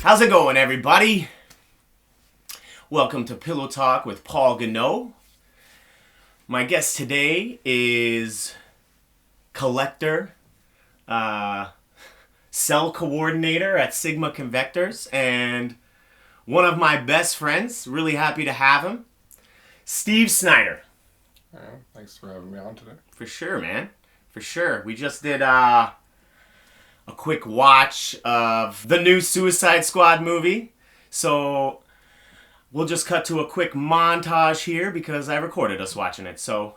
How's it going, everybody? Welcome to Pillow Talk with Paul Goneau. My guest today is collector, cell coordinator at Sigma Convectors, and one of my best friends. Really happy to have him, Steve Snider. Thanks for having me on today. For sure, man. For sure. We just did a quick watch of the new Suicide Squad movie. So we'll just cut to a quick montage here because I recorded us watching it. So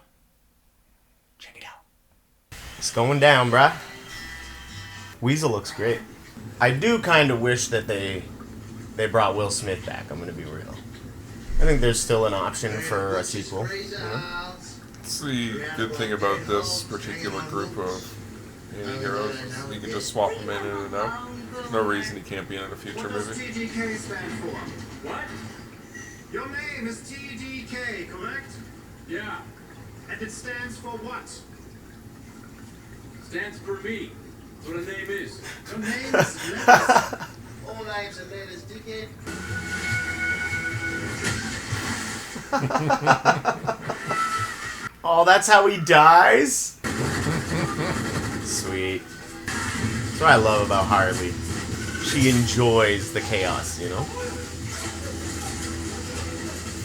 check it out. It's going down, bruh. Weasel looks great. I do kind of wish that they brought Will Smith back. I'm going to be real. I think there's still an option for a sequel. You know? It's the good thing about this particular group of anti-heroes. You can just swap them in and out. There's no reason he can't be in a future movie. What does TDK stand for? What? Your name is TDK, correct? Yeah. And it stands for what? Stands for me. That's what a name is. Your name is letters. All names are letters, dickhead. Oh, that's how he dies? Sweet. That's what I love about Harley. She enjoys the chaos, you know?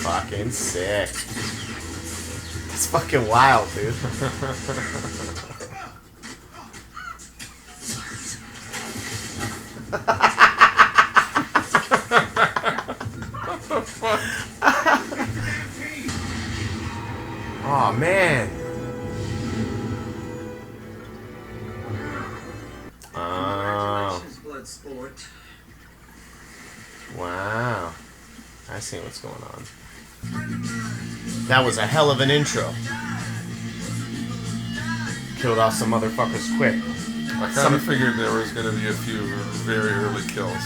Fucking sick. That's fucking wild, dude. What the fuck? Oh, man. Oh. Wow. I see what's going on. That was a hell of an intro. Killed off some motherfuckers quick. I kind of figured there was going to be a few very early kills.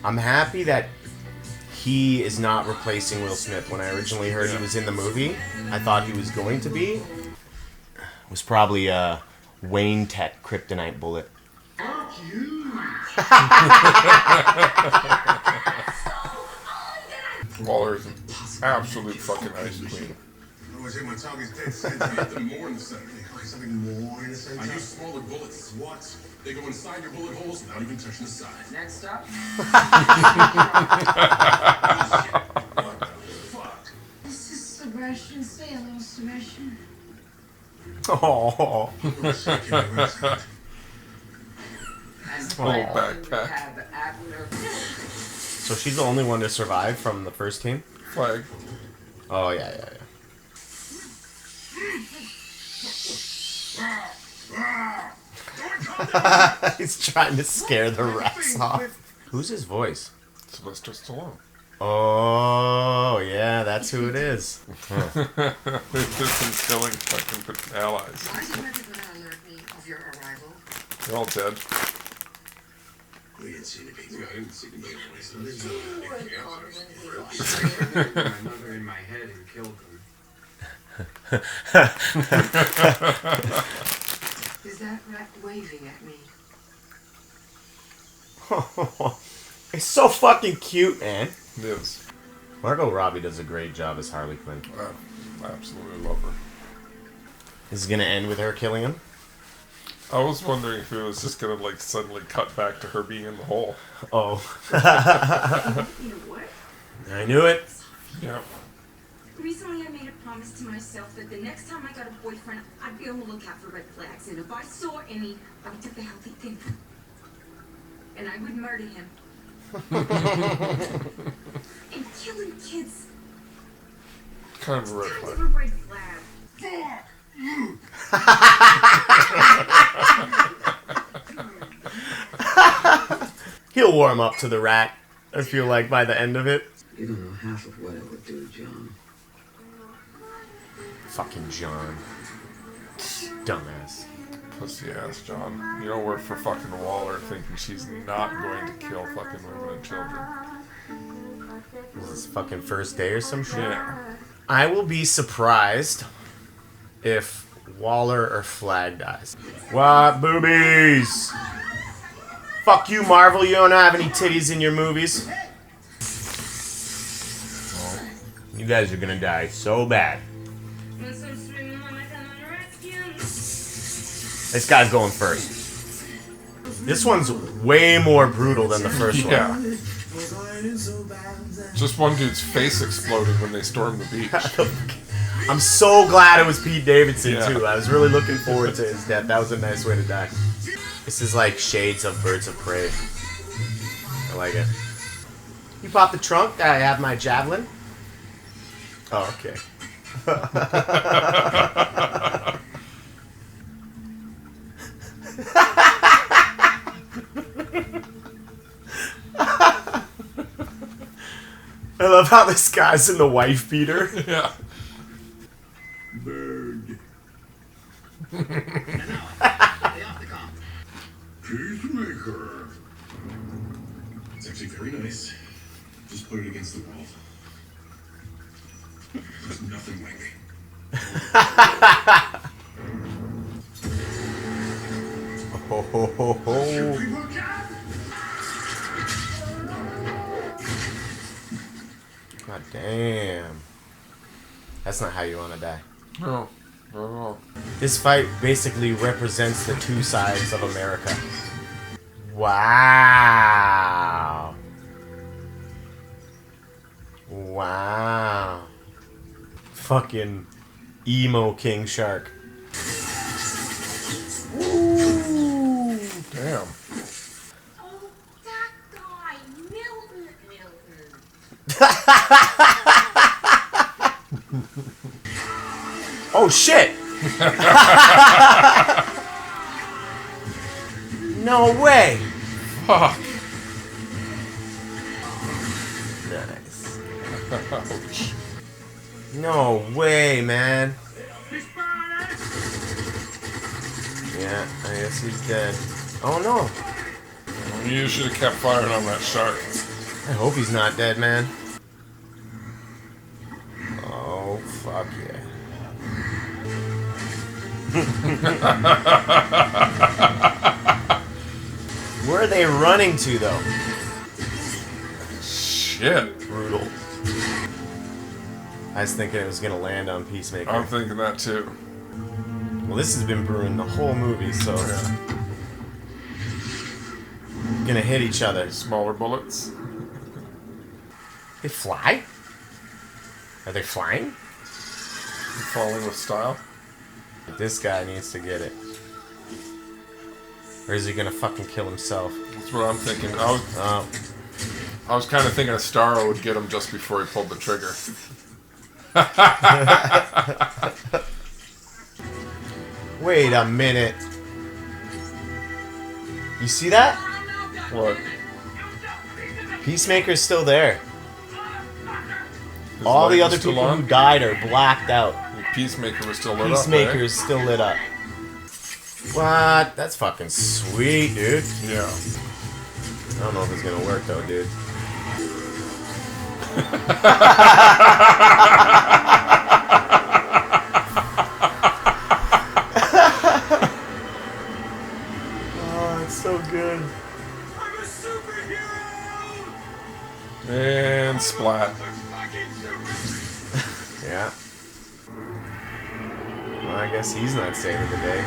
I'm happy that he is not replacing Will Smith. When I originally heard he was in the movie, I thought he was going to be. It was probably a Wayne Tech kryptonite bullet. Fuck you! Waller's an absolute fucking ice queen. Was it my target's dead center? The more in the center. Something more in the center? I use smaller bullets. What? They go inside your bullet holes without even touching the side. Next up. What the fuck? This is Sebastian. Say hello, Sebastian. Oh. Little backpack. So she's the only one to survive from the first team? Flag. Oh, yeah. He's trying to scare the rats off. Who's his voice? Sylvester Stallone. Oh, yeah, that's who it is. They've been killing fucking allies. Why did everyone alert me of your arrival? They're all dead. We didn't see the people. Yeah, I didn't see the big place. My mother in my head and killed them. Is that rat waving at me? It's so fucking cute, man. It is. Margot Robbie does a great job as Harley Quinn. I absolutely love her. Is it gonna end with her killing him? I was wondering if it was just gonna like suddenly cut back to her being in the hole. Oh. You know what? I knew it. Yeah. Recently I made a promise to myself that the next time I got a boyfriend, I'd be on the lookout for red flags. And if I saw any, I would take the healthy thing. And I would murder him. And killing kids. Kind of a red Kind flag. of a red flag. He'll warm up to the rat, I feel like, by the end of it. You don't know half of what I would do, John. Fucking John. Dumbass. Pussy ass John. You don't work for fucking Waller thinking she's not going to kill fucking women and children. Is this fucking first day or some shit? Yeah. I will be surprised if Waller or Flag dies. What boobies? Fuck you, Marvel. You don't have any titties in your movies. You guys are gonna die so bad. This guy's going first. This one's way more brutal than the first one. Yeah. Just one dude's face exploded when they stormed the beach. I'm so glad it was Pete Davidson, Yeah. too. I was really looking forward to his death. That was a nice way to die. This is like shades of Birds of Prey. I like it. You pop the trunk? I have my javelin. Oh, okay. I love how this guy's in the wife beater. Yeah. Bird. Peacemaker. It's actually very nice. Just put it against the wall. There's nothing like it. Ho, ho, ho, ho. God damn. That's not how you want to die. No. Not at all. This fight basically represents the two sides of America. Wow. Wow. Fucking emo King Shark. Ooh. Damn. Oh, that guy, Milton. Oh shit! No way! Fuck. Nice. Ouch. No way, man. Yeah, I guess he's dead. Oh no. You should have kept firing on that shark. I hope he's not dead, man. Oh, fuck yeah. Where are they running to, though? Shit. Brutal. I was thinking it was gonna land on Peacemaker. I'm thinking that too. Well, this has been brewing the whole movie, so Yeah. gonna hit each other. Smaller bullets. They fly? Are they flying? Falling with style. This guy needs to get it. Or is he gonna fucking kill himself? That's what I'm thinking. Oh. I was kind of thinking a Starro would get him just before he pulled the trigger. Wait a minute. You see that? What? Peacemaker's still there. His All the light other was still people on? who died are blacked out. The Peacemaker was still lit Peacemaker up, is still lit up. What? That's fucking sweet, dude. right? Yeah. I don't know if it's gonna work though, dude. Oh, it's so good. I'm a superhero! And splat. Yeah. Well, I guess he's not saving the day.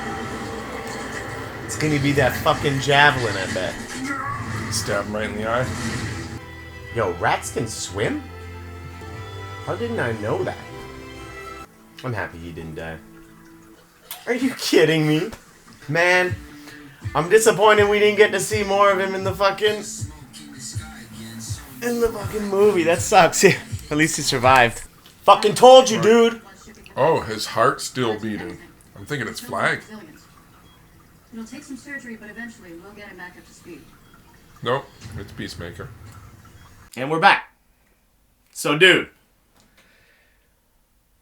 It's gonna be that fucking javelin, I bet. Stab him right in the eye. Yo, rats can swim? How didn't I know that? I'm happy he didn't die. Are you kidding me? Man, I'm disappointed we didn't get to see more of him in the fucking movie. That sucks. At least he survived. Fucking told you, dude. Oh, his heart's still beating. I'm thinking it's flag. It'll take some surgery, but eventually we'll get him back up to speed. Nope, it's Peacemaker. And we're back. So, dude.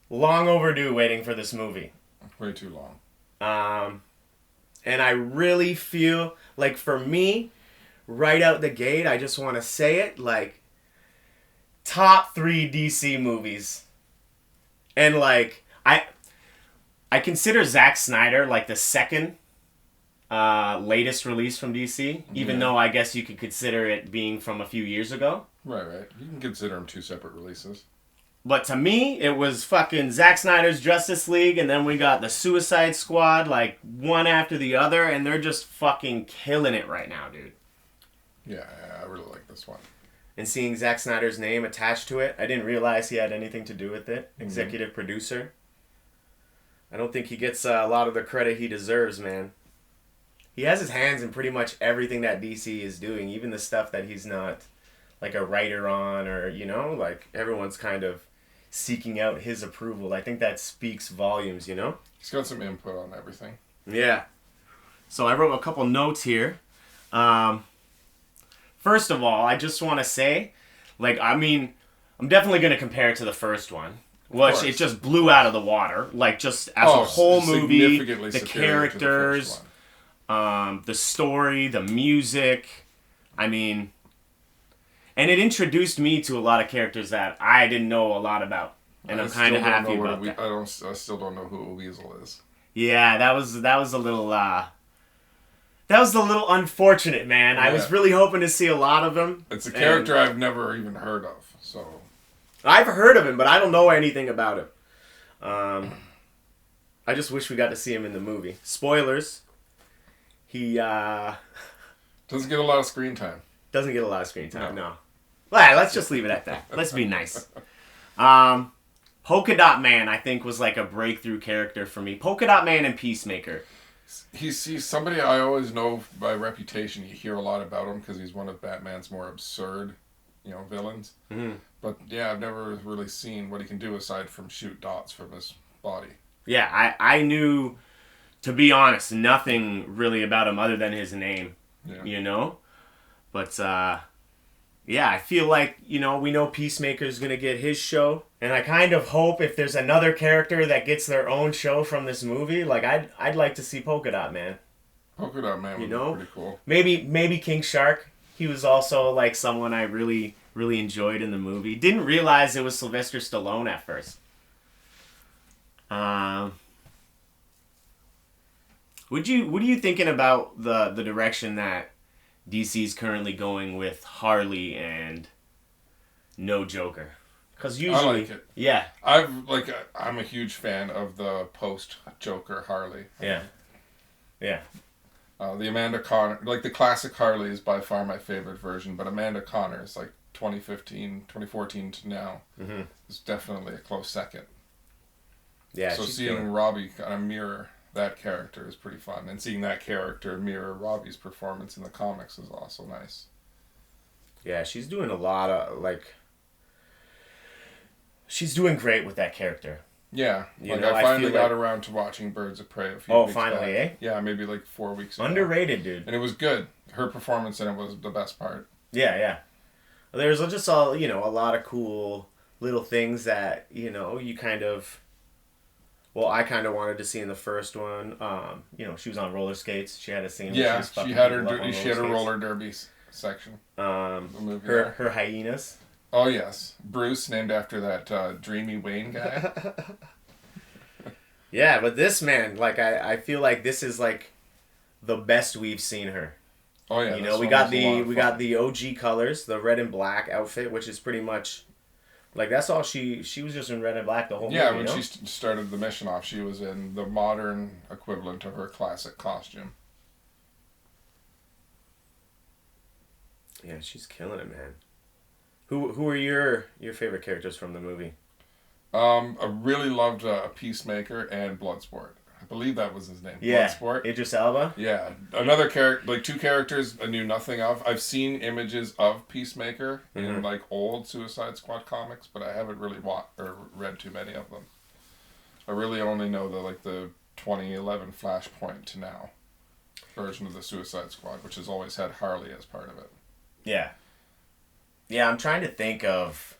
Long overdue waiting for this movie. Way too long. And I really feel like for me, right out the gate, I just want to say it, like, top 3 DC movies. And, like, I consider Zack Snyder, like, the second latest release from DC, even though I guess you could consider it being from a few years ago. Right. You can consider them two separate releases. But to me, it was fucking Zack Snyder's Justice League, and then we got the Suicide Squad, like, one after the other, and they're just fucking killing it right now, dude. Yeah, I really like this one. And seeing Zack Snyder's name attached to it, I didn't realize he had anything to do with it. Executive producer. I don't think he gets a lot of the credit he deserves, man. He has his hands in pretty much everything that DC is doing, even the stuff that he's not, like, a writer on, or, you know, like, everyone's kind of seeking out his approval. I think that speaks volumes, you know? He's got some input on everything. Yeah. So I wrote a couple notes here. First of all, I just want to say, like, I mean, I'm definitely going to compare it to the first one, which it just blew out of the water. Like, just as a whole movie, the characters, the story, the music. I mean, and it introduced me to a lot of characters that I didn't know a lot about, and I'm kind of happy about that. I still don't know who a weasel is. Yeah, that was a little unfortunate, man. Yeah. I was really hoping to see a lot of him. It's a character I've never even heard of, so. I've heard of him, but I don't know anything about him. I just wish we got to see him in the movie. Spoilers. He doesn't get a lot of screen time. Doesn't get a lot of screen time, no. Well, let's just leave it at that. Let's be nice. Polka Dot Man, I think, was like a breakthrough character for me. Polka Dot Man and Peacemaker. He's somebody I always know by reputation. You hear a lot about him because he's one of Batman's more absurd, villains. Mm-hmm. But yeah, I've never really seen what he can do aside from shoot dots from his body. Yeah, I knew, to be honest, nothing really about him other than his name, But, yeah, I feel like, we know Peacemaker's going to get his show. And I kind of hope if there's another character that gets their own show from this movie, like, I'd like to see Polka Dot Man. Polka Dot Man would be pretty cool. Maybe King Shark. He was also, like, someone I really, really enjoyed in the movie. Didn't realize it was Sylvester Stallone at first. What are you thinking about the direction that DC's currently going with Harley and no Joker? Because usually, I like it. Yeah, I'm a huge fan of the post Joker Harley. Yeah. The Amanda Connor, the classic Harley is by far my favorite version, but Amanda Connor's 2015, 2014 to now is definitely a close second. Yeah. So seeing Robbie kind of mirror that character is pretty fun, and seeing that character mirror Robbie's performance in the comics is also nice. Yeah, she's doing a lot of she's doing great with that character. Yeah, I finally got around to watching Birds of Prey a few weeks finally, back. Eh? Yeah, maybe 4 weeks ago. Underrated, dude. And it was good. Her performance in it was the best part. Yeah. There's just a lot of cool little things that, you kind of... Well, I kind of wanted to see in the first one. She was on roller skates. She had a scene. Yeah, she had her roller derby section. Her hyenas. Oh yes, Bruce, named after that Dreamy Wayne guy. Yeah, but this man, I feel like this is the best we've seen her. Oh yeah, we got the OG colors, the red and black outfit, which is pretty much. That's all she was just in red and black the whole movie. Yeah, when she started the mission off, she was in the modern equivalent of her classic costume. Yeah, she's killing it, man. Who are your favorite characters from the movie? I really loved Peacemaker and Bloodsport. I believe that was his name. Yeah, Bloodsport. Idris Elba. Yeah, another character, two characters I knew nothing of. I've seen images of Peacemaker in old Suicide Squad comics, but I haven't really read too many of them. I really only know the 2011 Flashpoint to now version of the Suicide Squad, which has always had Harley as part of it. Yeah. Yeah, I'm trying to think of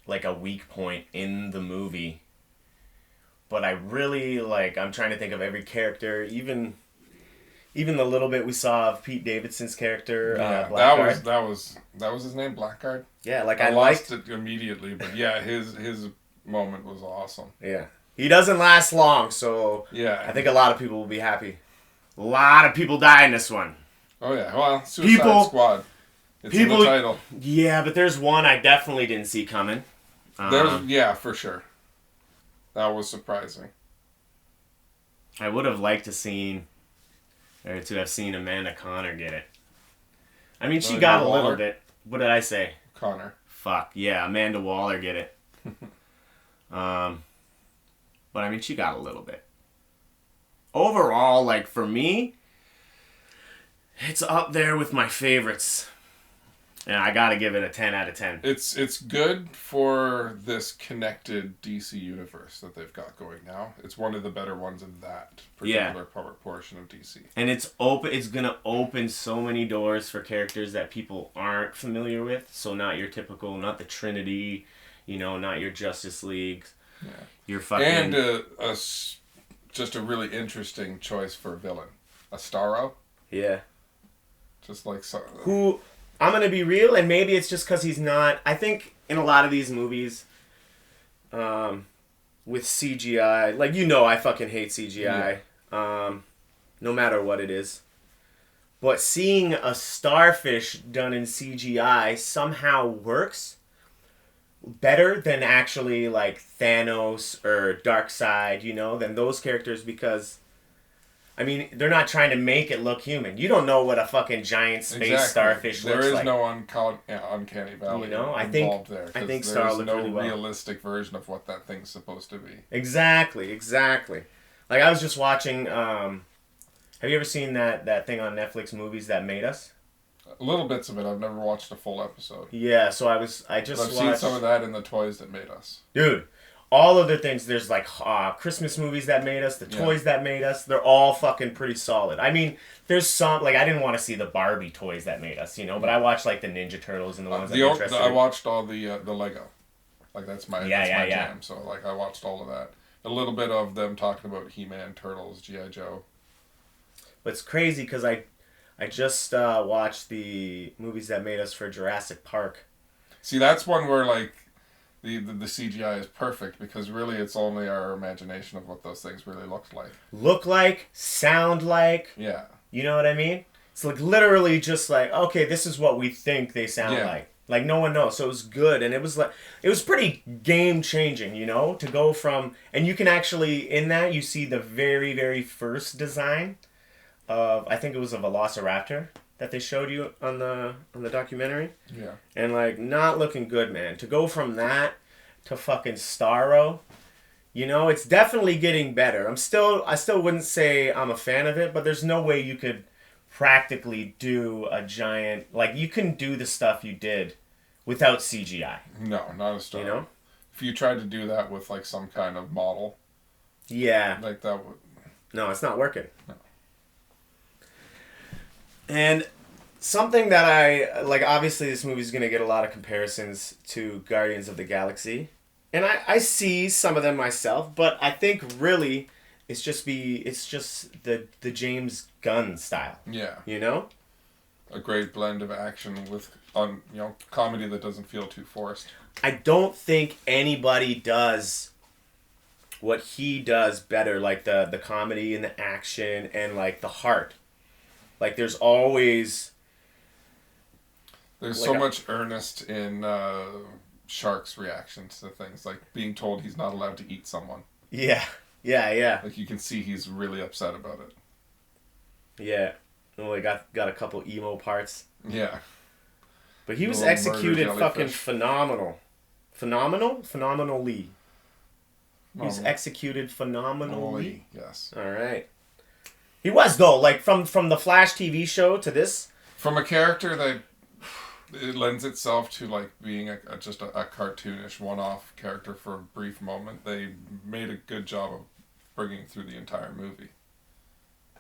a weak point in the movie. But I really I'm trying to think of every character, even the little bit we saw of Pete Davidson's character. Yeah, that was his name, Blackguard. Yeah, I lost it immediately, but yeah, his moment was awesome. Yeah, he doesn't last long, so yeah, I think a lot of people will be happy. A lot of people die in this one. Oh yeah, well, Suicide Squad. It's in the title. Yeah, but there's one I definitely didn't see coming. Yeah, for sure. That was surprising. I would have liked to have seen Amanda Connor get it. I mean, she got a little bit. What did I say? Connor. Fuck, yeah, Amanda Waller get it. But I mean, she got a little bit. Overall, like, for me, it's up there with my favorites. And I gotta give it a 10 out of 10. It's good for this connected DC universe that they've got going now. It's one of the better ones in that particular portion of DC. And it's gonna open so many doors for characters that people aren't familiar with. So not your typical, not the Trinity, not your Justice League. Yeah. Your fucking... And just a really interesting choice for a villain. A Starro. Yeah. Just like... Who... I'm going to be real, and maybe it's just because he's not... I think in a lot of these movies, with CGI... Like, I fucking hate CGI. Yeah. No matter what it is. But seeing a starfish done in CGI somehow works better than actually, like, Thanos or Darkseid, than those characters, because... I mean, they're not trying to make it look human. You don't know what a fucking giant space starfish looks like. There is no uncanny valley involved there. I think Star looked really well. There's no realistic version of what that thing's supposed to be. Exactly. Like, I was just watching... have you ever seen that thing on Netflix, Movies That Made Us? Little bits of it. I've never watched a full episode. Yeah, so I've seen some of that in the Toys That Made Us. Dude. All of their things, there's like Christmas movies that made us, the toys that made us, they're all fucking pretty solid. I mean, there's some, like, I didn't want to see the Barbie toys that made us, but I watched, like, the Ninja Turtles and the ones I'm interested in. I watched all the Lego. Like, that's my jam. So, like, I watched all of that. A little bit of them talking about He-Man, Turtles, G.I. Joe. But it's crazy because I just watched the movies that made us for Jurassic Park. See, that's one where, like, the CGI is perfect because really it's only our imagination of what those things really look like, sound like. Yeah. You know what I mean? It's like literally just like, okay, this is what we think they sound like. Like no one knows. So it was good, and it was pretty game changing, to go from, and you can actually in that you see the very, very first design of, I think it was a Velociraptor that they showed you on the documentary. Yeah. And like not looking good, man. To go from that to fucking Starro, it's definitely getting better. I still wouldn't say I'm a fan of it, but there's no way you could practically do a giant, like you can do the stuff you did without CGI. No, not a Starro. If you tried to do that with like some kind of model. Yeah. Like that would. No, it's not working. No. And something that I like, obviously this movie's going to get a lot of comparisons to Guardians of the Galaxy. And I see some of them myself, but I think really it's just the James Gunn style. Yeah. A great blend of action with comedy that doesn't feel too forced. I don't think anybody does what he does better, like the comedy and the action and like the heart. Like, there's always... There's so much earnest in Shark's reactions to things, like being told he's not allowed to eat someone. Yeah. Like, you can see he's really upset about it. Yeah. Well, he got a couple emo parts. Yeah. But he was executed fucking phenomenal. Phenomenally. He was executed phenomenally. Yes. All right. He was, though, like, from the Flash TV show to this. From a character that it lends itself to, like, being just a cartoonish one-off character for a brief moment, they made a good job of bringing through the entire movie.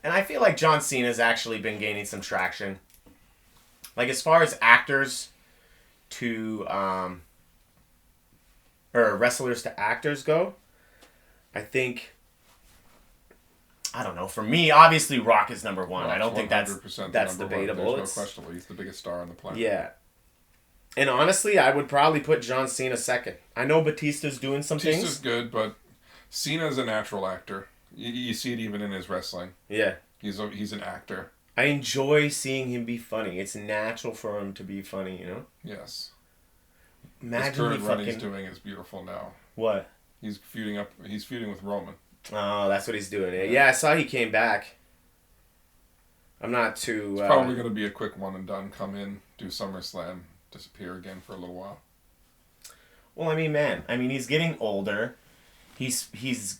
And I feel like John Cena's actually been gaining some traction. Like, as far as actors to, or wrestlers to actors go, I think... I don't know. For me, obviously, Rock is number one. I don't think that's debatable. There's no question. He's the biggest star on the planet. Yeah. And honestly, I would probably put John Cena second. I know Batista's doing some things. Batista's good, but Cena's a natural actor. You see it even in his wrestling. Yeah. He's an actor. I enjoy seeing him be funny. It's natural for him to be funny, you know? Yes. Imagine His current he run fucking... he's doing is beautiful now. What? He's feuding with Roman. Oh, that's what he's doing. Yeah, I saw he came back. I'm not too... It's probably going to be a quick one and done. Come in, do SummerSlam, disappear again for a little while. Well, I mean, man. He's getting older. He's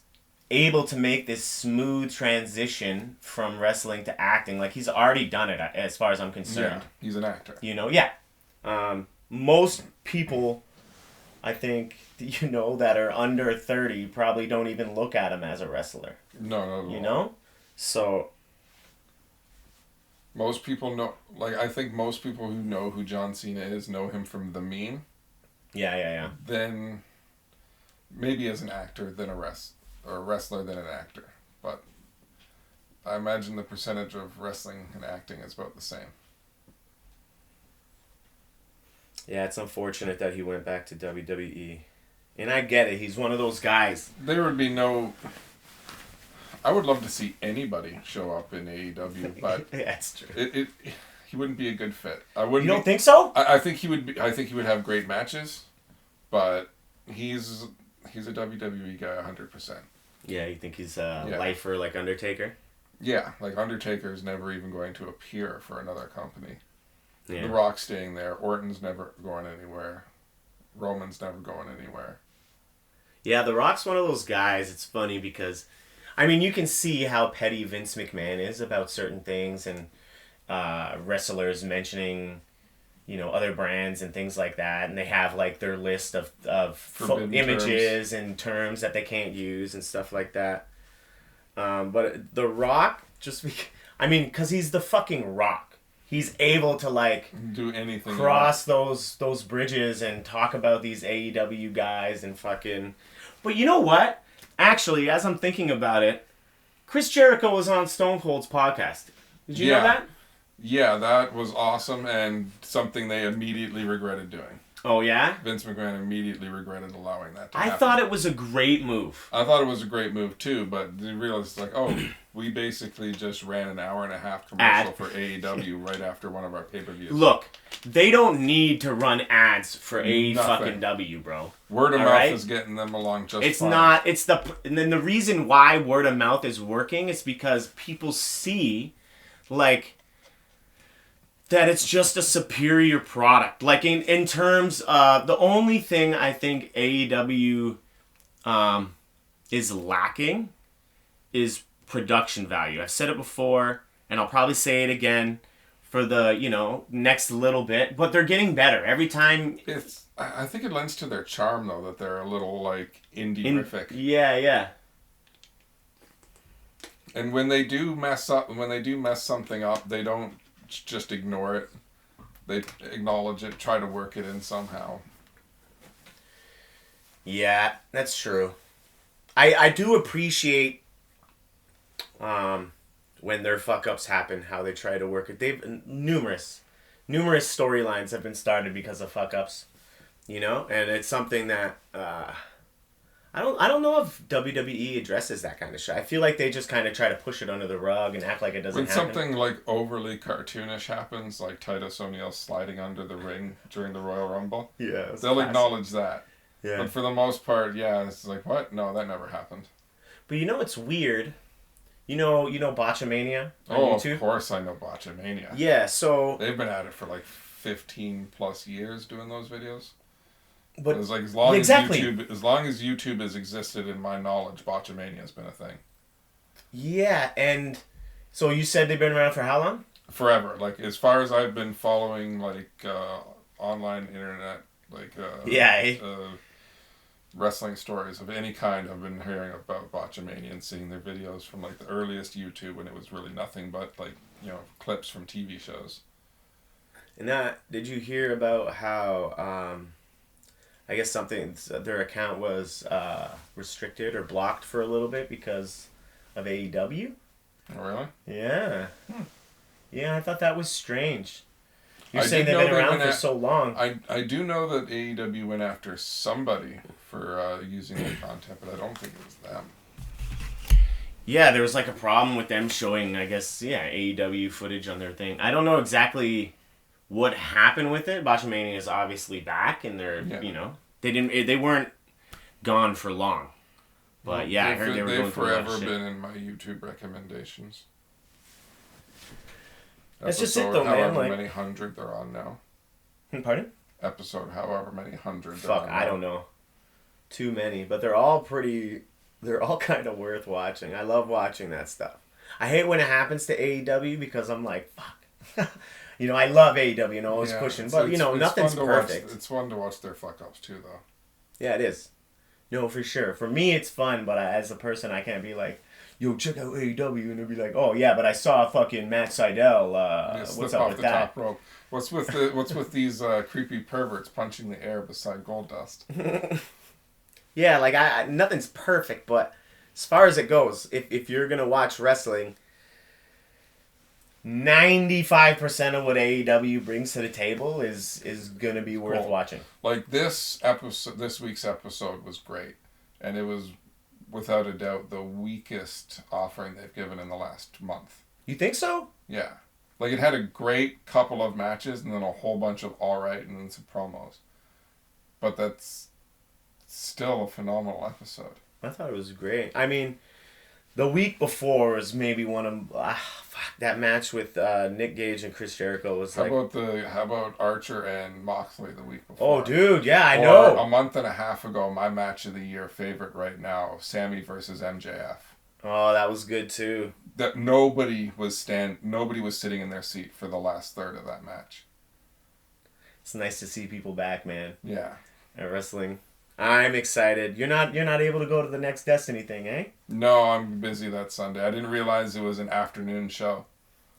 able to make this smooth transition from wrestling to acting. Like, he's already done it, as far as I'm concerned. Yeah, he's an actor. You know, yeah. Most people, I think, you know, that are under 30 probably don't even look at him as a wrestler. No. You know? So... Most people know, like, I think most people who know who John Cena is know him from The Meme. Yeah. Then, maybe as an actor, than a wrestler than an actor. But I imagine the percentage of wrestling and acting is about the same. Yeah, it's unfortunate that he went back to WWE. And I get it, he's one of those guys. There would be no... I would love to see anybody show up in AEW, but yeah, that's true. He wouldn't be a good fit. I wouldn't. You don't think so? I think he would be. I think he would have great matches, but he's a WWE guy 100%. Yeah, you think he's a lifer like Undertaker? Yeah, like Undertaker is never even going to appear for another company. Yeah. The Rock's staying there. Orton's never going anywhere. Roman's never going anywhere. Yeah, The Rock's one of those guys. It's funny because, I mean, you can see how petty Vince McMahon is about certain things, and wrestlers mentioning, you know, other brands and things like that, and they have like their list of images and terms that they can't use and stuff like that. But The Rock, because he's the fucking Rock. He's able to like do anything, cross those bridges and talk about these AEW guys and fucking. But you know what? Actually, as I'm thinking about it, Chris Jericho was on Stonehold's podcast. Did you know that? Yeah, that was awesome and something they immediately regretted doing. Oh, yeah? Vince McMahon immediately regretted allowing that to happen. I thought it was a great move. I thought it was a great move, too, but they realized, like, we basically just ran an hour-and-a-half commercial for AEW right after one of our pay-per-views. Look, they don't need to run ads for A-fucking-W, bro. Word of mouth is getting them along just fine. And then the reason why word of mouth is working is because people see, like, that it's just a superior product. Like, in terms of, the only thing I think AEW is lacking is production value. I've said it before, and I'll probably say it again for the, next little bit, but they're getting better. Every time... I think it lends to their charm, though, that they're a little, like, indie-rific. Yeah. And when they do mess something up, they don't just ignore it. They acknowledge it, try to work it in somehow. Yeah, that's true. I do appreciate when their fuck-ups happen, how they try to work it. They've numerous storylines have been started because of fuck-ups, and it's something that I don't know if WWE addresses that kind of shit. I feel like they just kind of try to push it under the rug and act like it doesn't happen. When something like overly cartoonish happens, like Titus O'Neil sliding under the ring during the Royal Rumble, they'll acknowledge that. Yeah. But for the most part, it's like, what? No, that never happened. But it's weird. You know Botchamania on YouTube? Of course I know Botchamania. Yeah, so... They've been at it for like 15 plus years doing those videos. But it's like as long as YouTube has existed, in my knowledge, Botchamania has been a thing. Yeah, and so you said they've been around for how long? Forever. Like, as far as I've been following, like, online internet, like, wrestling stories of any kind, I've been hearing about Botchamania and seeing their videos from, like, the earliest YouTube when it was really nothing but, like, clips from TV shows. And did you hear about how, I guess their account was restricted or blocked for a little bit because of AEW? Oh, really? Yeah. Yeah, I thought that was strange. You're saying they've been around for so long. I do know that AEW went after somebody for using their content, but I don't think it was them. Yeah, there was like a problem with them showing, I guess, AEW footage on their thing. I don't know exactly what happened with it. Botchamania is obviously back, and they're, they weren't gone for long. But yeah, I heard they were going through a lot of forever shit. been in my YouTube recommendations. That's just it though, man. However Like, many hundred they're on now. Pardon? Episode, however many hundred. Fuck, I don't know. Too many, but they're all kind of worth watching. I love watching that stuff. I hate when it happens to AEW because I'm like, fuck. I love AEW and always pushing, but nothing's perfect. It's fun to watch their fuck ups too, though. Yeah, it is. No, for sure. For me, it's fun, but as a person, I can't be like, yo, check out AEW, and they'll be like, oh yeah, but I saw fucking Matt Sydal. What's up with that? Top rope. What's with these creepy perverts punching the air beside Goldust? Yeah, like nothing's perfect, but as far as it goes, if you're gonna watch wrestling, 95% of what AEW brings to the table is gonna be worth watching. Like this week's episode was great, and it was without a doubt the weakest offering they've given in the last month. You think so? Yeah, like it had a great couple of matches, and then a whole bunch of alright, and then some promos. But that's still a phenomenal episode. I thought it was great. I mean, the week before was maybe one of that match with Nick Gage and Chris Jericho was How about Archer and Moxley the week Oh, before? dude, yeah, I know. A month and a half ago, my match of the year favorite right now, Sammy versus MJF. Oh, that was good too. That nobody was sitting in their seat for the last third of that match. It's nice to see people back, man. Yeah. At wrestling. I'm excited. You're not able to go to the next Destiny thing, eh? No, I'm busy that Sunday. I didn't realize it was an afternoon show.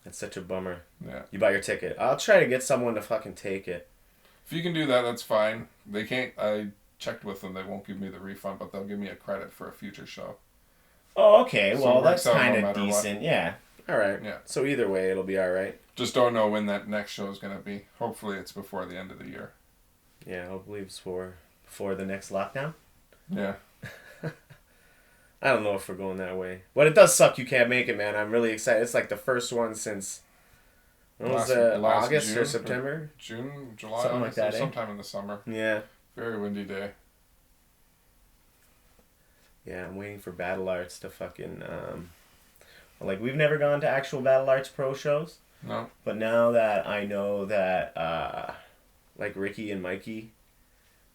That's such a bummer. Yeah. You bought your ticket. I'll try to get someone to fucking take it. If you can do that, that's fine. They can't. I checked with them. They won't give me the refund, but they'll give me a credit for a future show. Oh, okay. So well, that's kind no of decent. What. Yeah. All right. Yeah. So either way, it'll be all right. Just don't know when that next show is going to be. Hopefully, it's before the end of the year. Yeah, hopefully it's before the next lockdown. Yeah. I don't know if we're going that way. But it does suck you can't make it, man. I'm really excited. It's like the first one since... last August June, or September? June, July, something August, like that, sometime in the summer. Yeah. Very windy day. Yeah, I'm waiting for Battle Arts to fucking... like, we've never gone to actual Battle Arts pro shows. No. But now that I know that, like, Ricky and Mikey...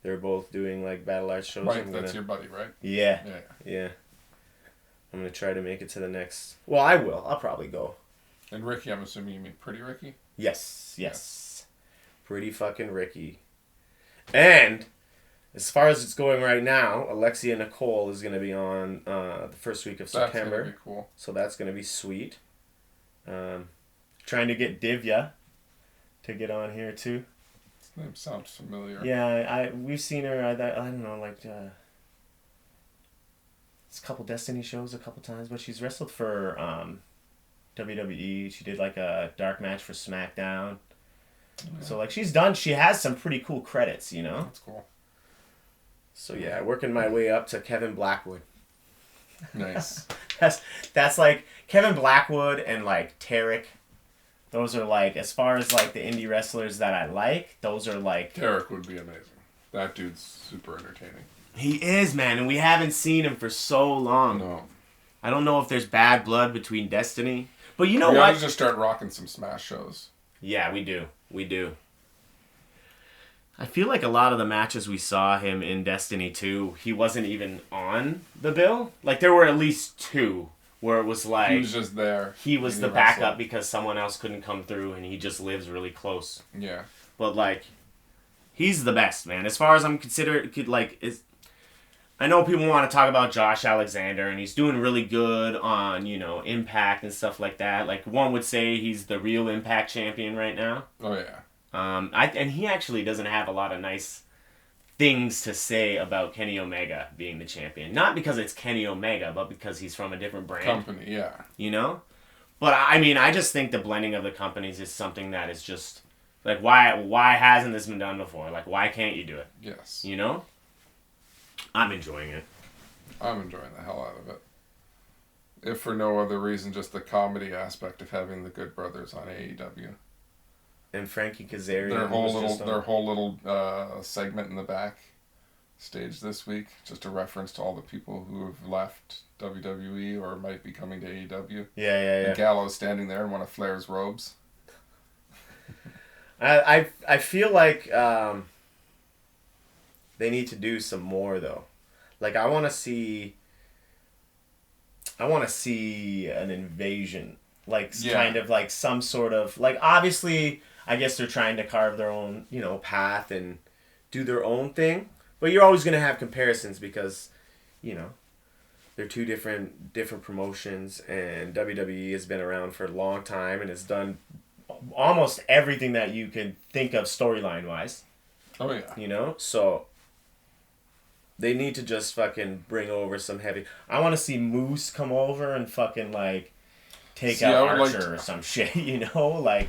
They're both doing, like, Battle Arts shows. Right, that's your buddy, right? Yeah. Yeah. I'm going to try to make it to the next... Well, I will. I'll probably go. And Ricky, I'm assuming you mean Pretty Ricky? Yes. Yeah. Pretty fucking Ricky. And, as far as it's going right now, Alexia Nicole is going to be on the first week of September. That's going to be cool. So that's going to be sweet. Trying to get Divya to get on here, too. Name sounds familiar. Yeah, we've seen her. I don't know, like it's a couple Destiny shows a couple times, but she's wrestled for WWE. She did like a dark match for SmackDown. Yeah. So like she has some pretty cool credits, you know. That's cool. So yeah, working my way up to Kevin Blackwood. Nice. that's like Kevin Blackwood and like Tarek. Those are, like, as far as, like, the indie wrestlers that I like, those are, like... Tarek would be amazing. That dude's super entertaining. He is, man, and we haven't seen him for so long. No. I don't know if there's bad blood between Destiny. But you know what? We gotta just start rocking some Smash shows. Yeah, we do. We do. I feel like a lot of the matches we saw him in Destiny 2, he wasn't even on the bill. Like, there were at least 2. Where it was like... He was just there. He was the backup because someone else couldn't come through and he just lives really close. Yeah. But, like, he's the best, man. As far as I'm considered, like, I know people want to talk about Josh Alexander and he's doing really good on, Impact and stuff like that. Like, one would say he's the real Impact champion right now. Oh, yeah. And he actually doesn't have a lot of nice things to say about Kenny Omega being the champion. Not because it's Kenny Omega, but because he's from a different brand. Company, yeah. You know? But, I mean, I just think the blending of the companies is something that is just... Like, why hasn't this been done before? Like, why can't you do it? Yes. You know? I'm enjoying it. I'm enjoying the hell out of it. If for no other reason, just the comedy aspect of having the Good Brothers on AEW. And Frankie Kazarian. Their whole little segment in the back stage this week, just a reference to all the people who have left WWE or might be coming to AEW. Yeah. And Gallows standing there in one of Flair's robes. I feel like they need to do some more though. Like I want to see an invasion, like kind of like some sort of like obviously I guess they're trying to carve their own path and do their own thing, but you're always gonna have comparisons because they're two different promotions, and WWE has been around for a long time and has done almost everything that you can think of storyline wise. Oh yeah. So they need to just fucking bring over some heavy. I want to see Moose come over and fucking like take out Archer or some shit, like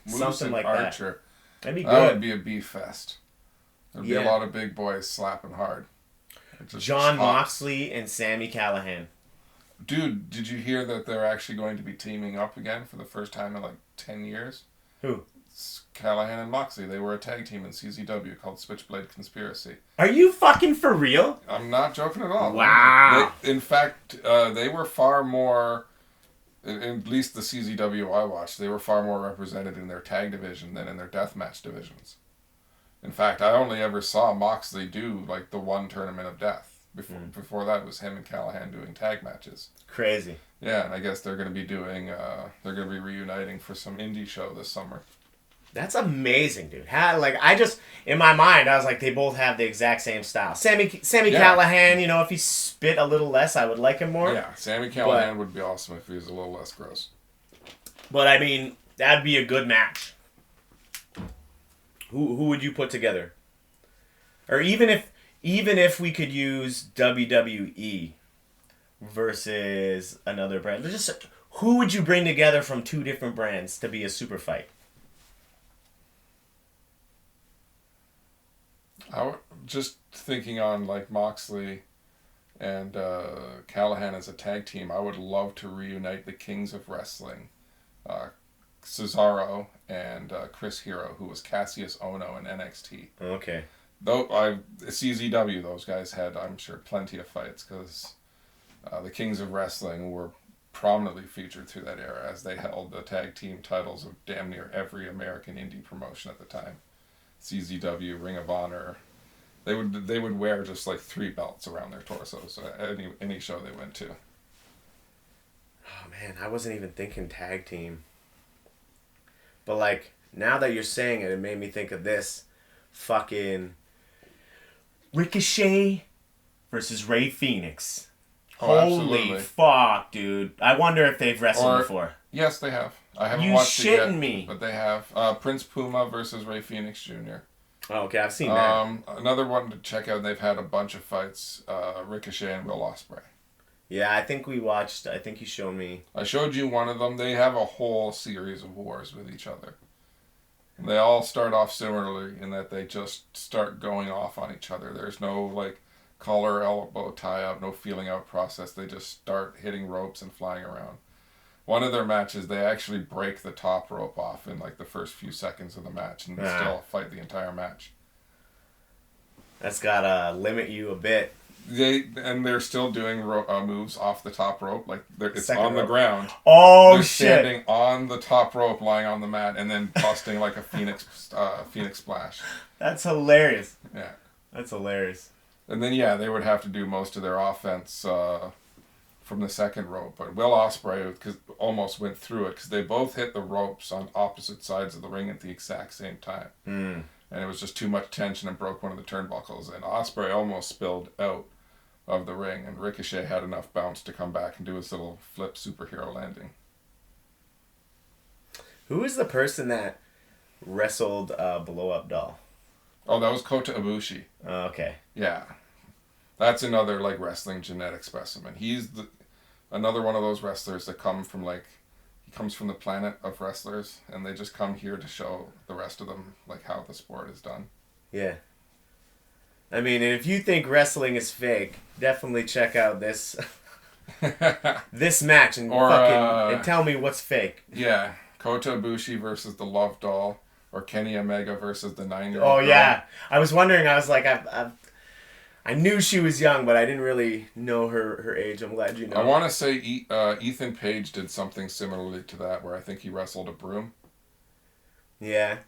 Moose something and like Archer. that. That'd be good. That would be a beef fest. There'd be a lot of big boys slapping hard. John Moxley and Sami Callihan. Dude, did you hear that they're actually going to be teaming up again for the first time in like 10 years? Who? Callahan and Moxley. They were a tag team in CZW called Switchblade Conspiracy. Are you fucking for real? I'm not joking at all. Wow. In fact, they were far more, at least the CZW I watched, they were far more represented in their tag division than in their deathmatch divisions. In fact, I only ever saw Moxley do like the one tournament of death. Before that was him and Callahan doing tag matches. Crazy. Yeah, and I guess they're going to be doing, they're going to be reuniting for some indie show this summer. That's amazing, dude. In my mind, I was like, they both have the exact same style. Sami Callihan, if he spit a little less, I would like him more. Yeah, Sami Callihan would be awesome if he was a little less gross. But I mean, that'd be a good match. Who would you put together? Or even if we could use WWE versus another brand, who would you bring together from two different brands to be a super fight? Just thinking on like Moxley and Callahan as a tag team, I would love to reunite the Kings of Wrestling, Cesaro and Chris Hero, who was Cassius Ohno in NXT. Okay. Though CZW, those guys had, I'm sure, plenty of fights because the Kings of Wrestling were prominently featured through that era as they held the tag team titles of damn near every American indie promotion at the time. CZW, Ring of Honor, they would wear just like 3 belts around their torsos at any show they went to. Oh man, I wasn't even thinking tag team. But like now that you're saying it, it made me think of this fucking Ricochet versus Ray Phoenix. Oh, holy absolutely. Fuck, dude! I wonder if they've wrestled before. Yes, they have. I haven't You watched it yet, shitting me. but they have. Prince Puma versus Ray Phoenix Jr. Oh, okay, I've seen that. Another one to check out. They've had a bunch of fights. Ricochet and Will Ospreay. Yeah, I think we watched. I think you showed me. I showed you one of them. They have a whole series of wars with each other. And they all start off similarly in that they just start going off on each other. There's no like collar, elbow tie up, no feeling out process. They just start hitting ropes and flying around. One of their matches, they actually break the top rope off in like the first few seconds of the match and still fight the entire match. That's gotta limit you a bit. They're still doing moves off the top rope, like it's Second on the rope. ground. Oh they're shit! Standing on the top rope, lying on the mat, and then busting like a phoenix splash. That's hilarious. Yeah, that's hilarious. And then they would have to do most of their offense from the second rope. But Will Ospreay almost went through it because they both hit the ropes on opposite sides of the ring at the exact same time. Mm. And it was just too much tension and broke one of the turnbuckles. And Ospreay almost spilled out of the ring, and Ricochet had enough bounce to come back and do his little flip superhero landing. Who is the person that wrestled Blow Up Doll? Oh, that was Kota Ibushi. Oh, okay. Yeah. That's another like wrestling genetic specimen. He's another one of those wrestlers that come from he comes from the planet of wrestlers, and they just come here to show the rest of them like how the sport is done. Yeah. I mean, if you think wrestling is fake, definitely check out this this match and Or, and tell me what's fake. Yeah, Kota Ibushi versus the Love Doll, or Kenny Omega versus the 9-year-old. Oh girl. yeah, I was wondering. I was like, I knew she was young, but I didn't really know her age. I'm glad you know. I want to say Ethan Page did something similarly to that, where I think he wrestled a broom. Yeah,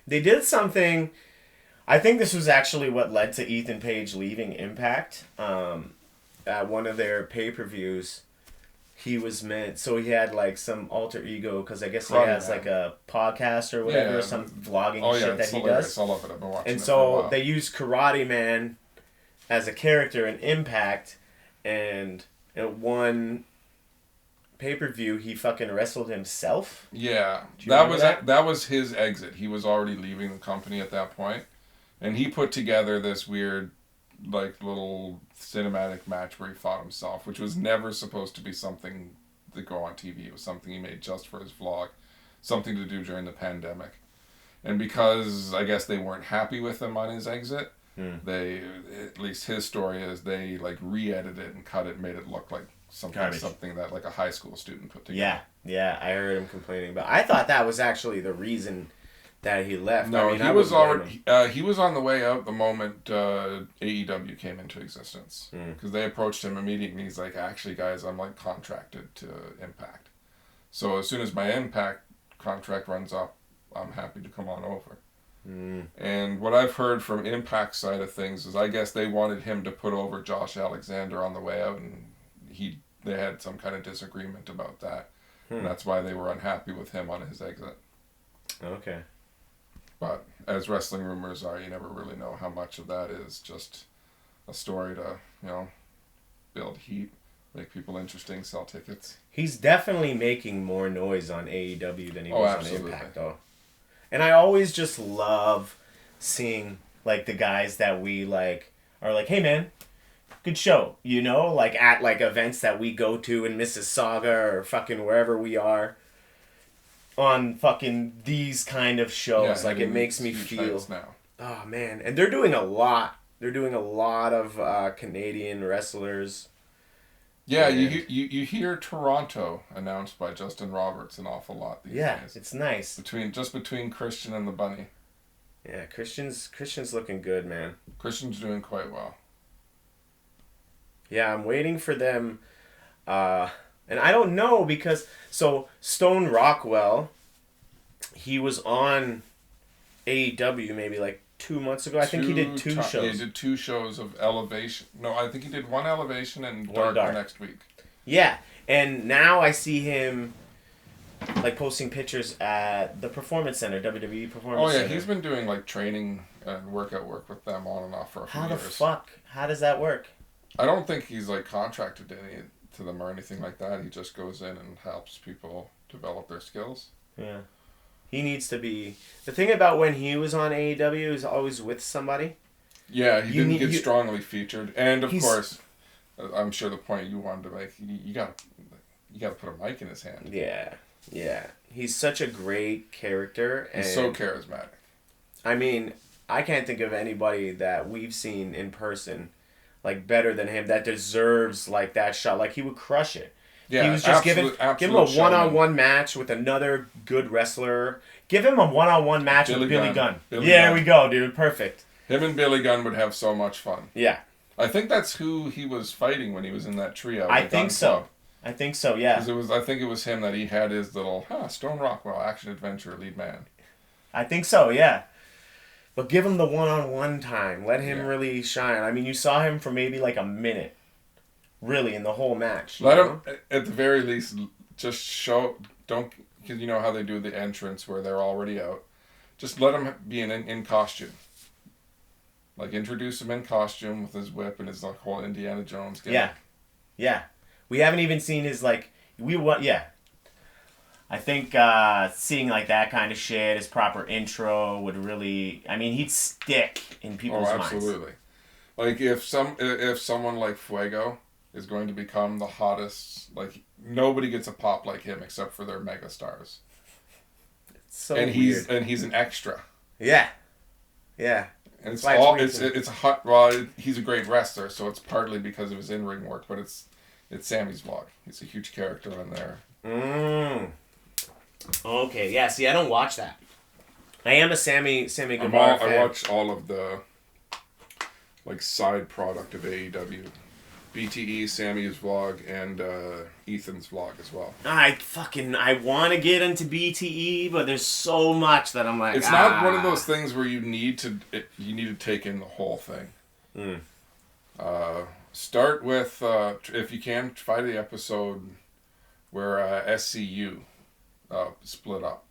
they did something. I think this was actually what led to Ethan Page leaving Impact. At one of their pay-per-views, he was meant... So he had, like, some alter ego, because I guess he has, like, a podcast or whatever, some vlogging shit that he does. I love it. I've been watching and it for a so while. they used Karate Man as a character in Impact, and in one pay-per-view, he fucking wrestled himself. Yeah, Do you remember that was his exit. He was already leaving the company at that point, and he put together this weird, like, little cinematic match where he fought himself, which was never supposed to be something to go on TV. It was something he made just for his vlog, something to do during the pandemic. And because I guess they weren't happy with him on his exit, they, at least his story is, they like re-edited it and cut it and made it look like something that like a high school student put together. Yeah, I heard him complaining, but I thought that was actually the reason that he left. No, I mean, he was already he was on the way out the moment AEW came into existence, because they approached him immediately. And he's like, actually, guys, I'm like contracted to Impact, so as soon as my Impact contract runs up, I'm happy to come on over. And what I've heard from Impact's side of things is, I guess they wanted him to put over Josh Alexander on the way out, and they had some kind of disagreement about that, and that's why they were unhappy with him on his exit. Okay. But as wrestling rumors are, you never really know how much of that is just a story to, build heat, make people interesting, sell tickets. He's definitely making more noise on AEW than he was absolutely. on Impact, though. And I always just love seeing, like, the guys that we, like, are like, hey, man, good show, like, at, like, events that we go to in Mississauga or fucking wherever we are. On fucking these kind of shows, like, it makes me feel. Now. Oh man, and they're doing a lot. They're doing a lot of Canadian wrestlers. Yeah, you hear Toronto announced by Justin Roberts an awful lot these days. It's nice. Between Christian and the Bunny. Yeah, Christian's looking good, man. Christian's doing quite well. Yeah, I'm waiting for them. And I don't know because... So, Stone Rockwell, he was on AEW maybe like 2 months ago. I think he did two shows. Yeah, he did 2 shows of Elevation. No, I think he did 1 Elevation and Dark the next week. Yeah, and now I see him like posting pictures at the Performance Center, WWE Performance Center. Oh yeah, he's been doing like training and workout work with them on and off for a few years. How the fuck? How does that work? I don't think he's like contracted to them or anything like that. He just goes in and helps people develop their skills. Yeah. He needs to be... The thing about when he was on AEW is always with somebody. Yeah, he didn't get strongly featured. And of course, I'm sure the point you wanted to make, you gotta put a mic in his hand. Yeah. He's such a great character. He's so charismatic. I mean, I can't think of anybody that we've seen in person like better than him that deserves like that shot. Like he would crush it. Yeah, he was just give him a one-on-one match with another good wrestler. Give him a one-on-one match with Billy Gunn. There we go, dude. Perfect. Him and Billy Gunn would have so much fun. Yeah. I think that's who he was fighting when he was in that trio. I think so, yeah. Because I think it was him that he had his little Stone Rockwell action adventure lead man. I think so, yeah. But give him the one-on-one time. Let him really shine. I mean, you saw him for maybe like a minute, really, in the whole match. Let him, at the very least, just because you know how they do the entrance where they're already out. Just let him be in costume. Like, introduce him in costume with his whip and his like, whole Indiana Jones gimmick. Yeah. We haven't even seen his, like... I think seeing like that kind of shit, his proper intro would really... I mean, he'd stick in people's minds. Oh, absolutely. Like, if someone like Fuego is going to become the hottest... Like, nobody gets a pop like him except for their megastars. It's so weird. And he's an extra. Yeah. And it's a hot... Well, he's a great wrestler, so it's partly because of his in-ring work, but it's It's Sammy's vlog. He's a huge character on there. Okay, yeah, see, I don't watch that. I am a Sammy Guevara fan. I watch all of the like side product of AEW. BTE, Sammy's vlog, and Ethan's vlog as well. I want to get into BTE, but there's so much that I'm like, it's not one of those things where you need to take in the whole thing. Start with, if you can, find the episode where SCU split up.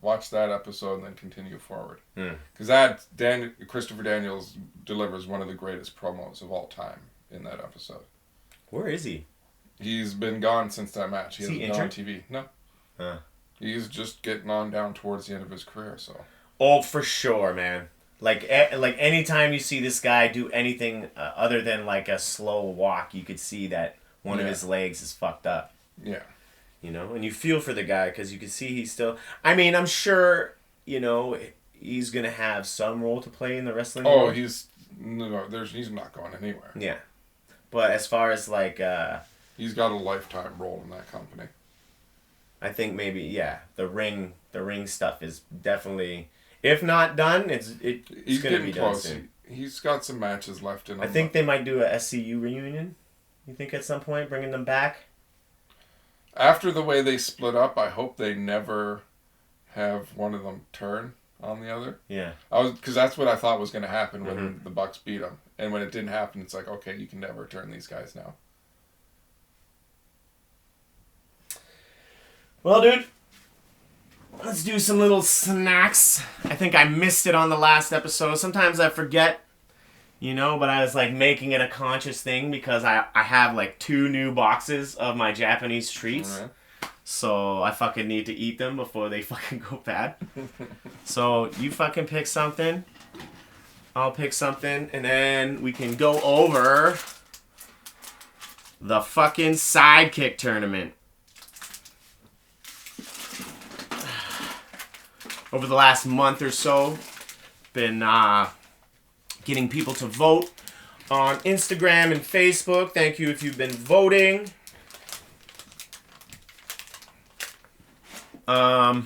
Watch that episode and then continue forward. Because Christopher Daniels delivers one of the greatest promos of all time in that episode. Where is he? He's been gone since that match. He hasn't been on injured? TV. No. He's just getting on down towards the end of his career, so. Oh, for sure, man. Like anytime you see this guy do anything other than like a slow walk, you could see that one of his legs is fucked up. Yeah. You know, and you feel for the guy because you can see he's still... I mean, I'm sure, you know, he's going to have some role to play in the wrestling world. He's not going anywhere. Yeah. But as far as like... he's got a lifetime role in that company. I think maybe, yeah, the ring stuff is definitely... If not done, it's going to be done soon. He's got some matches left in him. I think they might do a SCU reunion. You think at some point, bringing them back? After the way they split up, I hope they never have one of them turn on the other. Yeah. Because that's what I thought was going to happen when the Bucks beat them. And when it didn't happen, it's like, okay, you can never turn these guys now. Well, dude, let's do some little snacks. I think I missed it on the last episode. Sometimes I forget, you know, but I was like making it a conscious thing because I have like 2 new boxes of my Japanese treats. Right. So I fucking need to eat them before they fucking go bad. So you fucking pick something. I'll pick something. And then we can go over the fucking sidekick tournament. Over the last month or so, been getting people to vote on Instagram and Facebook. Thank you if you've been voting. Oh,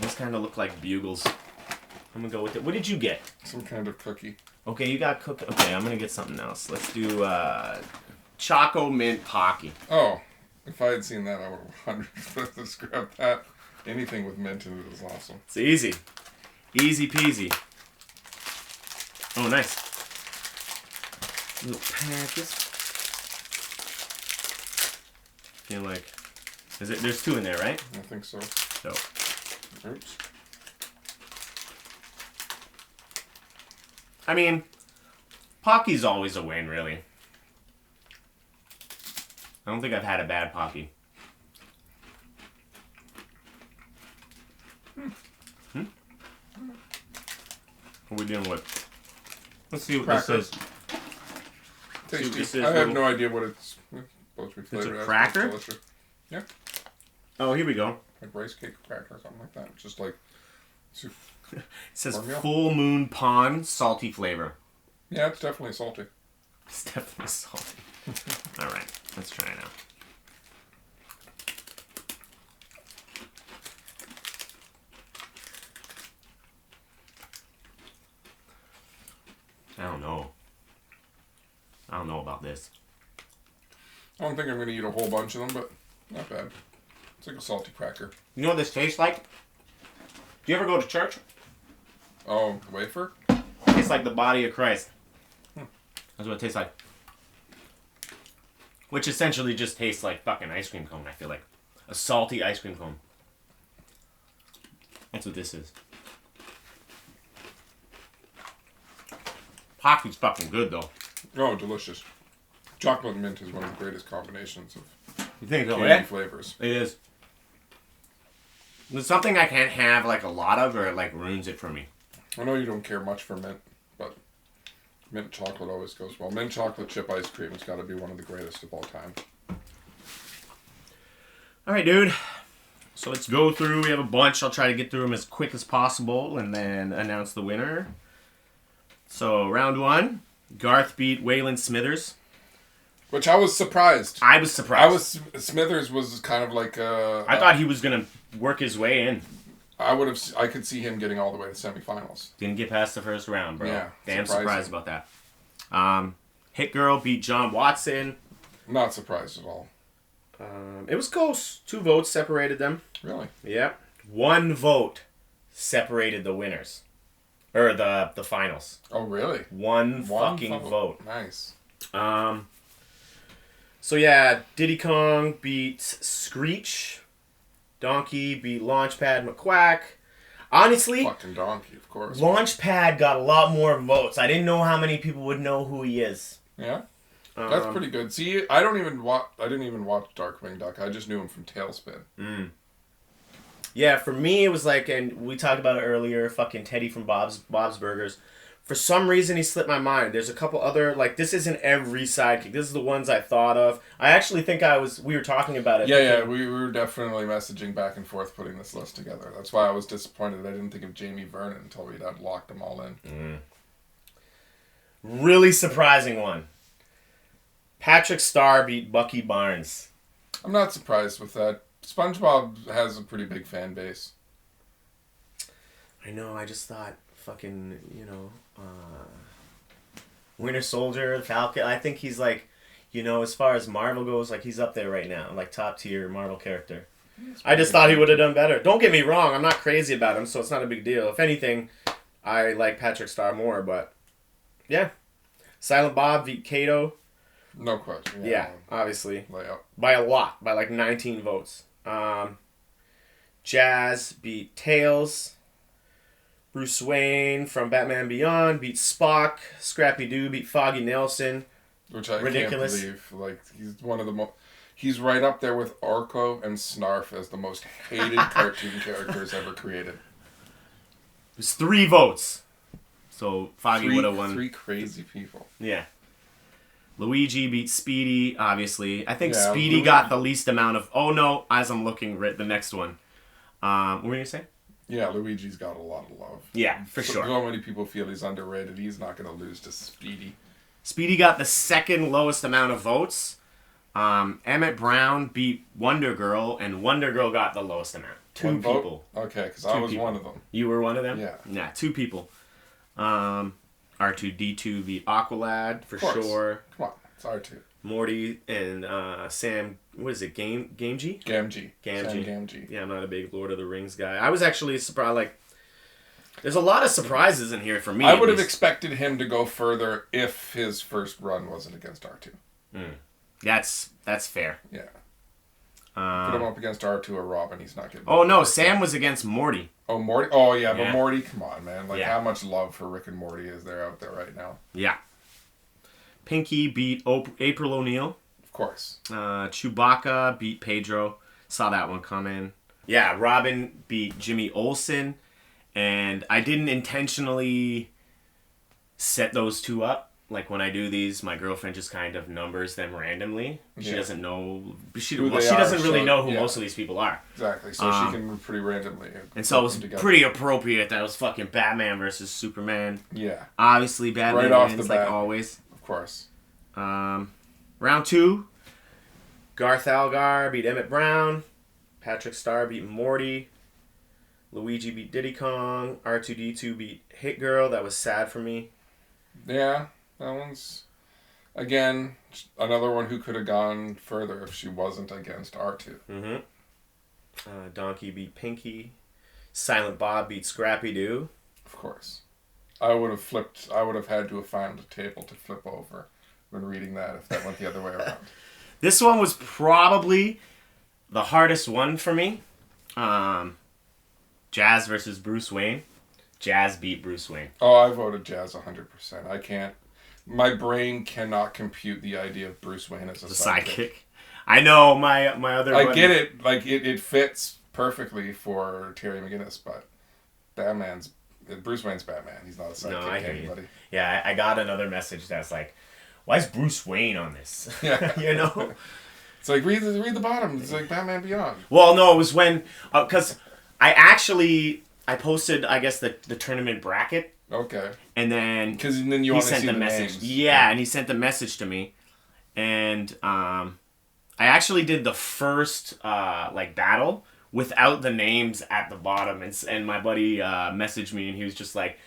these kind of look like bugles. I'm gonna go with it. What did you get? Some kind of cookie. Okay, you got cookie. Okay, I'm gonna get something else. Let's do Choco Mint Pocky. Oh, if I had seen that, I would have 100% grabbed that. Anything with mint in it is awesome. It's easy. Easy peasy. Oh, nice. Little packets. Feel like... There's 2 in there, right? I think so. So. Oops. I mean, Pocky's always a win, really. I don't think I've had a bad Pocky. What are we dealing with? Let's see what this is. Tasty. I have no idea what it's supposed to be flavored It's a as. cracker? It's delicious. Yeah. Oh, here we go. Like rice cake cracker or something like that. It's just like... It says cornmeal? Full Moon Pond salty flavor. Yeah, it's definitely salty. It's definitely salty. Alright, let's try it out. I don't know about this. I don't think I'm going to eat a whole bunch of them, but not bad. It's like a salty cracker. You know what this tastes like? Do you ever go to church? Oh, wafer? It tastes like the body of Christ. That's what it tastes like. Which essentially just tastes like fucking ice cream cone, I feel like. A salty ice cream cone. That's what this is. Pocky's fucking good, though. Oh, delicious. Chocolate and mint is one of the greatest combinations of You think so, candy flavors. It is. It's something I can't have like a lot of, or it like ruins it for me. I know you don't care much for mint, but mint chocolate always goes well. Mint chocolate chip ice cream has got to be one of the greatest of all time. Alright, dude. So let's go through. We have a bunch. I'll try to get through them as quick as possible and then announce the winner. So, round 1. Garth beat Waylon Smithers. Which I was surprised. I was surprised. Smithers was kind of like I thought he was going to work his way in. I could see him getting all the way to semifinals. Didn't get past the first round, bro. Yeah, Damn surprised about that. Hit Girl beat John Watson. Not surprised at all. It was close. 2 votes separated them. Really? Yep. 1 vote separated the winners. Or the finals. Oh, really? One fucking vote. Nice. So yeah, Diddy Kong beat Screech. Donkey beat Launchpad McQuack. Honestly, Fucking Donkey, of course. Launchpad got a lot more votes. I didn't know how many people would know who he is. Yeah? That's pretty good. See, I didn't even watch Darkwing Duck. I just knew him from Tailspin. Yeah, for me it was like, and we talked about it earlier, fucking Teddy from Bob's Burgers. For some reason he slipped my mind. There's a couple other, like, this isn't every sidekick. This is the ones I thought of. I actually think we were talking about it. Yeah, we were definitely messaging back and forth putting this list together. That's why I was disappointed I didn't think of Jamie Vernon until we'd had locked them all in. Really surprising one. Patrick Starr beat Bucky Barnes. I'm not surprised with that. SpongeBob has a pretty big fan base. I know, I just thought fucking, Winter Soldier, Falcon. I think he's like, as far as Marvel goes, like he's up there right now, like top tier Marvel character. I just thought he would have done better. Don't get me wrong, I'm not crazy about him, so it's not a big deal. If anything, I like Patrick Starr more, but yeah. Silent Bob beat Kato. No question. Yeah, obviously. Layup. By a lot, by like 19 votes. Jazz beat Tails. Bruce Wayne from Batman Beyond beat Spock. Scrappy Doo beat Foggy Nelson. Which I Ridiculous. can't believe. Like, he's one of the he's right up there with Orko and Snarf as the most hated cartoon characters ever created. It was 3 votes. So Foggy would have won. 3 crazy people. Yeah. Luigi beat Speedy, obviously. I think Yeah, Speedy got the least amount of... Oh, no. As I'm looking, the next one. What were you going to say? Yeah, Luigi's got a lot of love. Yeah, for sure. So many people feel he's underrated. He's not going to lose to Speedy. Speedy got the second lowest amount of votes. Emmett Brown beat Wonder Girl, and Wonder Girl got the lowest amount. 2 One vote? people. Okay, because I was one of them. You were one of them? Yeah. Nah, 2 people. R2-D2 beat Aqualad, for sure. Come on, it's R2. Morty and Sam, what is it, Gamgee? Gamgee. Gamgee. Sam Gamgee. Yeah, I'm not a big Lord of the Rings guy. I was actually surprised, like, there's a lot of surprises in here for me. I would have expected him to go further if his first run wasn't against R2. That's fair. Yeah. Put him up against R2 or Robin, he's not getting... Oh, no, Sam was against Morty. Oh, Morty? Oh, yeah, but Morty, come on, man. Like, Yeah. how much love for Rick and Morty is there out there right now? Yeah. Pinky beat April O'Neil. Of course. Chewbacca beat Pedro. Saw that one come in. Yeah, Robin beat Jimmy Olsen. And I didn't intentionally set those 2 up. Like, when I do these, my girlfriend just kind of numbers them randomly. She doesn't know... She doesn't really know who most of these people are. Exactly, so she can pretty randomly... And so it was pretty appropriate that it was fucking Batman versus Superman. Yeah. Obviously, Batman right wins, off the bat. like always. Of course. Round 2, Garth Algar beat Emmett Brown. Patrick Starr beat Morty. Luigi beat Diddy Kong. R2-D2 beat Hit Girl. That was sad for me. Yeah, that one's... Again, another one who could have gone further if she wasn't against R2. Donkey beat Pinky. Silent Bob beat Scrappy Doo. Of course. I would have had to have found a table to flip over when reading that if that went the other way around. This one was probably the hardest one for me. Jazz versus Bruce Wayne. Jazz beat Bruce Wayne. Oh, I voted Jazz 100%. I can't... My brain cannot compute the idea of Bruce Wayne as a sidekick. I know, my other... I get it. Like, it fits perfectly for Terry McGinnis, but Bruce Wayne's Batman. He's not a sidekick I to hear anybody. you. Yeah, I got another message that's like, why is Bruce Wayne on this? Yeah. You know? It's like, read the bottom. It's like Batman Beyond. Well, no, it was when... Because I posted, I guess, the tournament bracket Okay. And then Because then you he want to sent see the the message. names. Yeah, and he sent the message to me. And I actually did the first battle without the names at the bottom. And my buddy messaged me, and he was just like,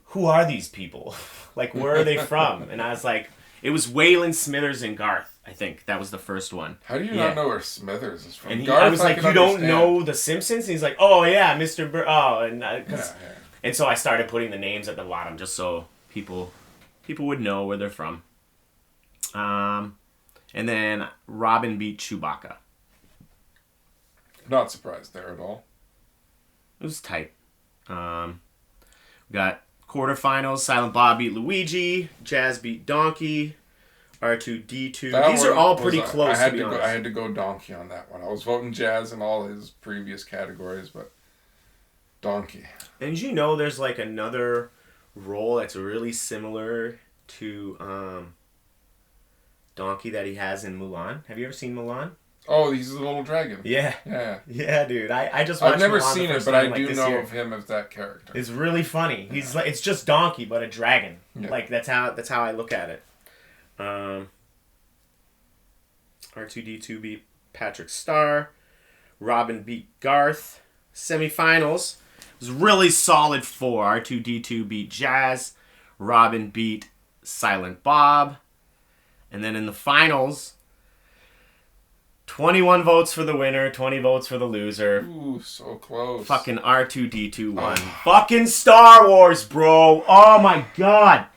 who are these people? Like, where are they from? And I was like, it was Waylon, Smithers, and Garth. I think that was the first one. How do you not know where Smithers is from? And Garth, I was like, can you don't understand. know The Simpsons? And he's like, oh yeah, Mr. Yeah. And so I started putting the names at the bottom just so people would know where they're from. And then Robin beat Chewbacca. Not surprised there at all. It was tight. We got quarterfinals. Silent Bob beat Luigi. Jazz beat Donkey. R2-D2. That These are one all was pretty close, I had to be honest. I had to go Donkey on that one. I was voting Jazz in all his previous categories, but Donkey. And you know there's like another role that's really similar to Donkey that he has in Mulan. Have you ever seen Mulan? Oh, he's the little dragon. Yeah. Yeah. Yeah, dude. I just watched I've never Mulan seen the it, first but time, I do this know year. of him as that character. It's really funny. He's like, it's just Donkey but a dragon. Yeah. Like that's how I look at it. R2-D2 beat Patrick Starr. Robin beat Garth. Semifinals. It was really solid 4. R2-D2 beat Jazz. Robin beat Silent Bob. And then in the finals, 21 votes for the winner, 20 votes for the loser. Ooh, so close. Fucking R2-D2 won. Fucking Star Wars, bro. Oh my god.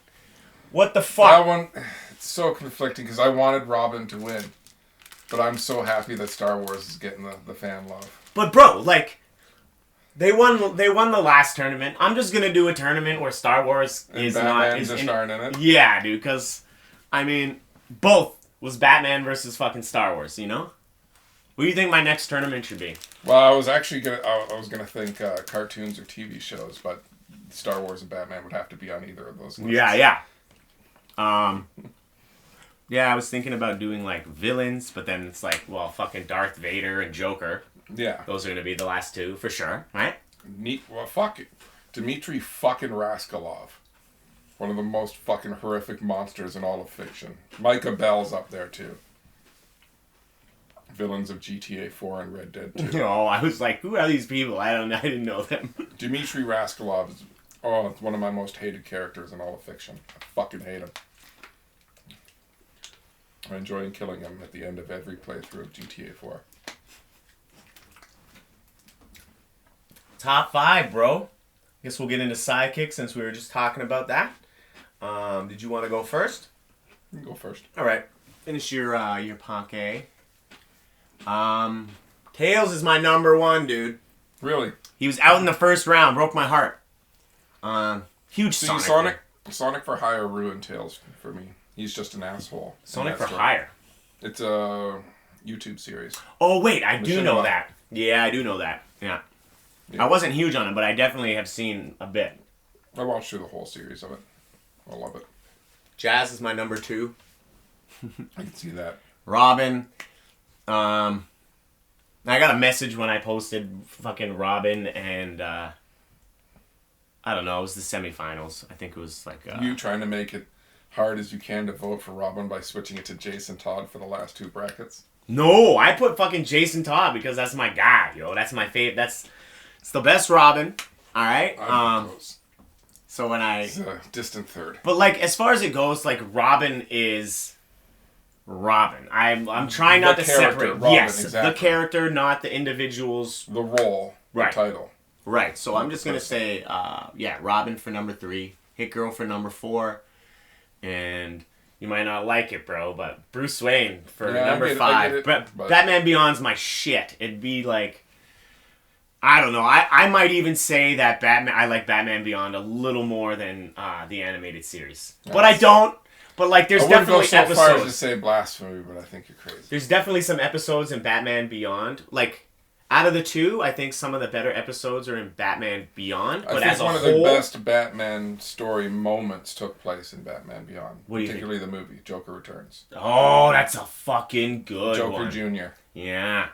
What the fuck? That one, it's so conflicting because I wanted Robin to win. But I'm so happy that Star Wars is getting the fan love. But bro, like, they won the last tournament. I'm just gonna do a tournament where Star Wars is not... Batman's starring in it? Yeah, dude, because, I mean, both was Batman versus fucking Star Wars, you know? What do you think my next tournament should be? Well, I was actually gonna think cartoons or TV shows, but Star Wars and Batman would have to be on either of those lists. Yeah. Yeah, I was thinking about doing, like, villains, but then it's like, well, fucking Darth Vader and Joker. Yeah. Those are going to be the last two, for sure, right? Well, fuck it. Dmitry fucking Raskolov. One of the most fucking horrific monsters in all of fiction. Micah Bell's up there, too. Villains of GTA 4 and Red Dead 2. No, I was like, who are these people? I didn't know them. Dmitry Raskolov is one of my most hated characters in all of fiction. I fucking hate him. I enjoy killing him at the end of every playthrough of GTA 4. Top 5, bro. Guess we'll get into sidekick since we were just talking about that. Did you want to go first? You can go first. All right. Finish your Ponke. Tails is my number 1, dude. Really? He was out in the first round. Broke my heart. Huge See, Sonic. Sonic for Hire ruined Tails for me. He's just an asshole. Sonic for Hire. It's a YouTube series. Oh, wait. I do know Machinima. that. Yeah, I do know that. Yeah. Yeah. I wasn't huge on it, but I definitely have seen a bit. I watched through the whole series of it. I love it. Jazz is my number 2. I can see that. Robin. I got a message when I posted fucking Robin and I don't know, it was the semifinals. I think it was like You trying to make it hard as you can to vote for Robin by switching it to Jason Todd for the last 2 brackets? No, I put fucking Jason Todd because that's my guy, yo. That's my favorite. It's the best Robin. All right. I'm close. So when It's a distant third. but like as far as it goes, like Robin is Robin. I'm trying not The to character, separate. Robin, yes, exactly. the character, not the individuals. The role. Right. The title. Right. So I'm just gonna say, Robin for number 3, Hit Girl for number 4, and you might not like it, bro, but Bruce Wayne for number 5. I get it, But Batman Beyond's my shit. It'd be like, I don't know. I might even say that I like Batman Beyond a little more than the animated series. Yes. But I don't. But like, there's I wouldn't go definitely so far as to episodes. say blasphemy, but I think you're crazy. There's definitely some episodes in Batman Beyond. Like, out of the 2, I think some of the better episodes are in Batman Beyond. But I think as a one of whole, the best Batman story moments took place in Batman Beyond. What do you particularly the movie, Joker Returns. oh, that's a fucking good Joker one. Jr. Yeah.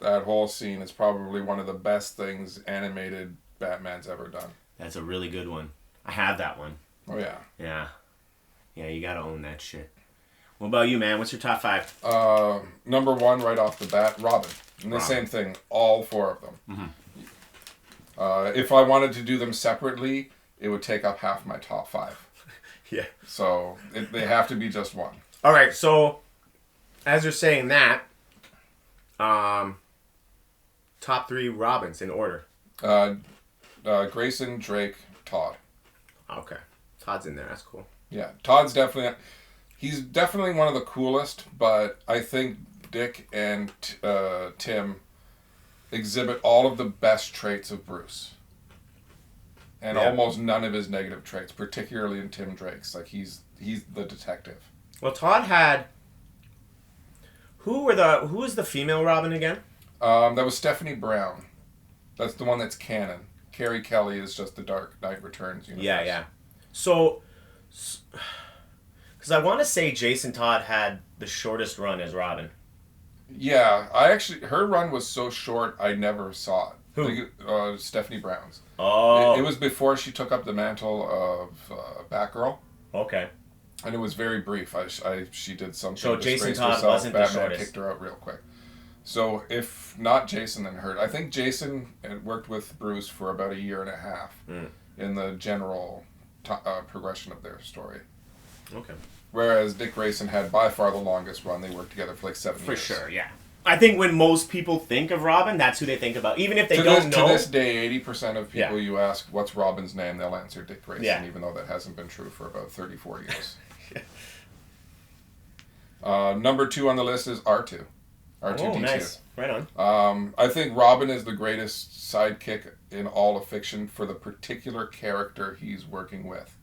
That whole scene is probably one of the best things animated Batman's ever done. That's a really good one. I have that one. Oh, yeah. Yeah. Yeah, you gotta own that shit. What about you, man? What's your top 5? Number 1, right off the bat, Robin. And the Robin. same thing, all 4 of them. Mm-hmm. If I wanted to do them separately, it would take up half my top 5. Yeah. So they have to be just one. All right, so as you're saying that, top 3 Robins in order. Grayson, Drake, Todd. Okay. Todd's in there. That's cool. Yeah, Todd's definitely... He's definitely one of the coolest, but I think Dick and Tim exhibit all of the best traits of Bruce. And almost none of his negative traits, particularly in Tim Drake's. Like, he's the detective. Well, Todd had... Who was the female Robin again? That was Stephanie Brown. That's the one that's canon. Carrie Kelly is just the Dark Knight Returns universe. Yeah. So... Because I want to say Jason Todd had the shortest run as Robin. Yeah, her run was so short, I never saw it. Who? Stephanie Brown's. Oh. It was before she took up the mantle of Batgirl. Okay. And it was very brief. She did something. So Jason Todd herself. wasn't the Batman shortest. Kicked her out real quick. So if not Jason, then her. I think Jason had worked with Bruce for about 1.5 years in the general progression of their story. Okay. Whereas Dick Grayson had by far the longest run. They worked together for like 7 years. For sure, yeah. I think when most people think of Robin, that's who they think about. Even if they don't know. To this day, 80% of people you ask, what's Robin's name, they'll answer Dick Grayson, even though that hasn't been true for about 34 years. Number 2 on the list is R2. R2-D2. Oh, nice. Right on. I think Robin is the greatest sidekick in all of fiction for the particular character he's working with.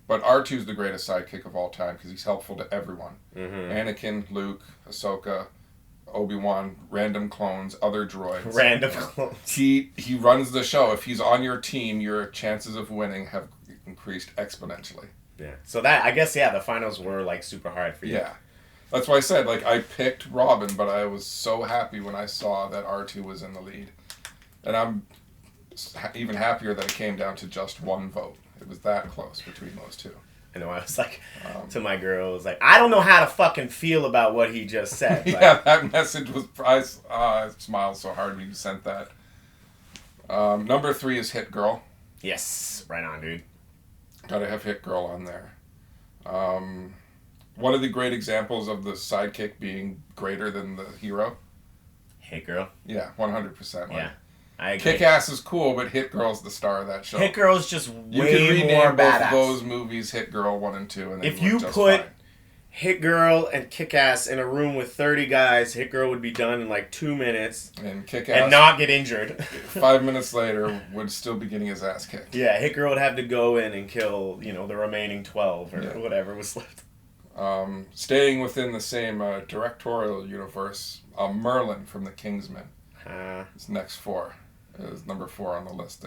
But R2 is the greatest sidekick of all time because he's helpful to everyone. Mm-hmm. Anakin, Luke, Ahsoka, Obi-Wan, random clones, other droids. Random clones. He runs the show. If he's on your team, your chances of winning have increased exponentially. Yeah. So that, I guess, the finals were like super hard for you. Yeah. That's why I said, like, I picked Robin, but I was so happy when I saw that R2 was in the lead. And I'm even happier that it came down to just one vote. It was that close between those two. I know, I was like, to my girl, I was like, I don't know how to fucking feel about what he just said. Yeah, that message was, I smiled so hard when you sent that. Number 3 is Hit Girl. Yes, right on, dude. Gotta have Hit Girl on there. One of the great examples of the sidekick being greater than the hero. Hit Girl? Yeah, 100%. Yeah. I agree. Kick-Ass is cool, but Hit Girl's the star of that show. Hit Girl's just you way can rename more both badass. those movies Hit Girl 1 and 2, and if you put Hit Girl and Kick-Ass in a room with 30 guys, Hit Girl would be done in like 2 minutes and Kick-Ass and not get injured. 5 minutes later would still be getting his ass kicked. Yeah, Hit Girl would have to go in and kill, the remaining 12 or whatever was left. Staying within the same directorial universe, Merlin from The Kingsman. His next 4. Is number 4 on the list.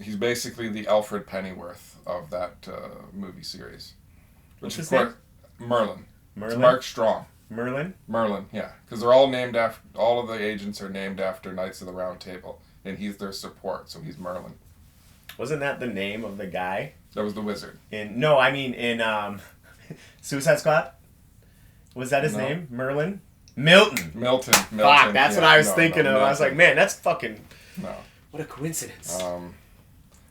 He's basically the Alfred Pennyworth of that movie series. What's his name? Merlin. Merlin? It's Mark Strong. Merlin? Merlin, yeah. Because they're all named after, all of the agents are named after Knights of the Round Table. And he's their support, so he's Merlin. Wasn't that the name of the guy? That was the wizard. In Suicide Squad? Was that his name? Merlin? Milton. Fuck, that's what I was thinking of. Milton. I was like, man, that's fucking... No. What a coincidence.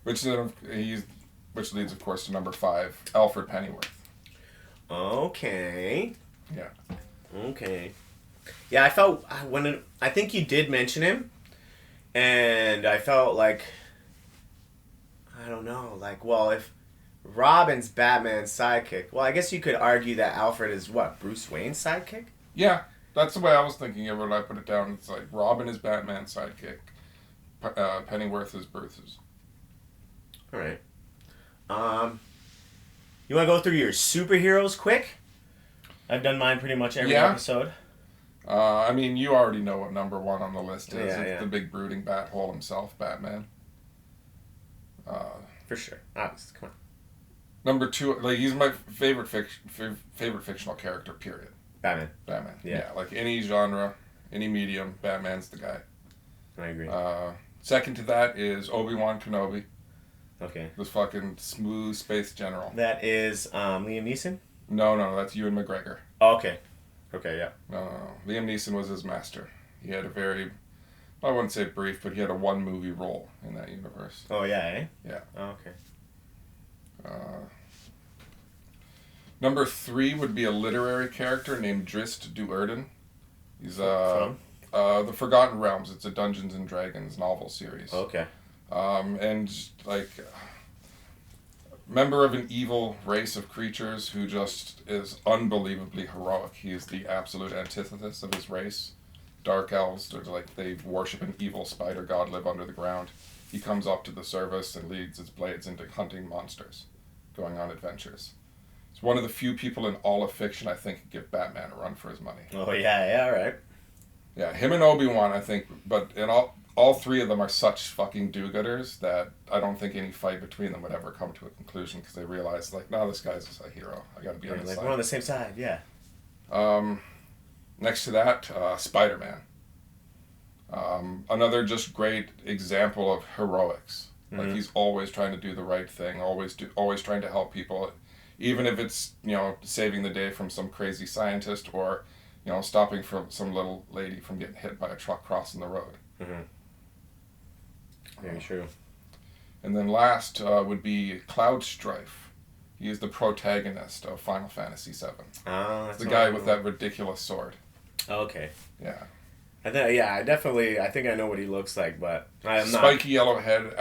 Which leads, of course, to number 5, Alfred Pennyworth. Okay. Yeah. Okay. Yeah, I felt... I think you did mention him, and I felt like... I don't know. Like, well, if Robin's Batman's sidekick... Well, I guess you could argue that Alfred is, what, Bruce Wayne's sidekick? Yeah. That's the way I was thinking of it when I put it down. It's like Robin is Batman's sidekick. Pennyworth is Bruce's. All right. You want to go through your superheroes quick? I've done mine pretty much every episode. I mean, you already know what number 1 on the list is. Yeah, it's the big brooding bat hole himself, Batman. For sure. Obviously, come on. Number 2, like he's my favorite fictional character. Period. Batman. Yeah, like any genre, any medium, Batman's the guy. I agree. Second to that is Obi-Wan Kenobi. Okay. This fucking smooth space general. That is Liam Neeson? No, that's Ewan McGregor. Oh, okay. Okay, yeah. No. Liam Neeson was his master. He had a very, I wouldn't say brief, but he had a one movie role in that universe. Oh, yeah, eh? Yeah. Oh, okay. Number 3 would be a literary character named Drist Duerden. He's From? The Forgotten Realms. It's a Dungeons and Dragons novel series. Okay. And like member of an evil race of creatures who just is unbelievably heroic. He is the absolute antithesis of his race. Dark elves, they worship an evil spider god, live under the ground. He comes up to the service and leads his blades into hunting monsters, going on adventures. It's one of the few people in all of fiction I think could give Batman a run for his money. Oh, yeah, all right. Yeah, him and Obi-Wan, I think, but in all three of them are such fucking do-gooders that I don't think any fight between them would ever come to a conclusion because they realize, like, no, this guy's a hero. I gotta be on his Like, side. we're on the same side, yeah. Next to that, Spider-Man. Another just great example of heroics. Like, he's always trying to do the right thing, always trying to help people, even if it's, saving the day from some crazy scientist or, stopping from some little lady from getting hit by a truck crossing the road. Mm-hmm. Very true. And then last would be Cloud Strife. He is the protagonist of Final Fantasy VII. Oh, that's the guy with that ridiculous sword. Okay. Yeah. I think I know what he looks like, but I'm not. Spiky yellow head,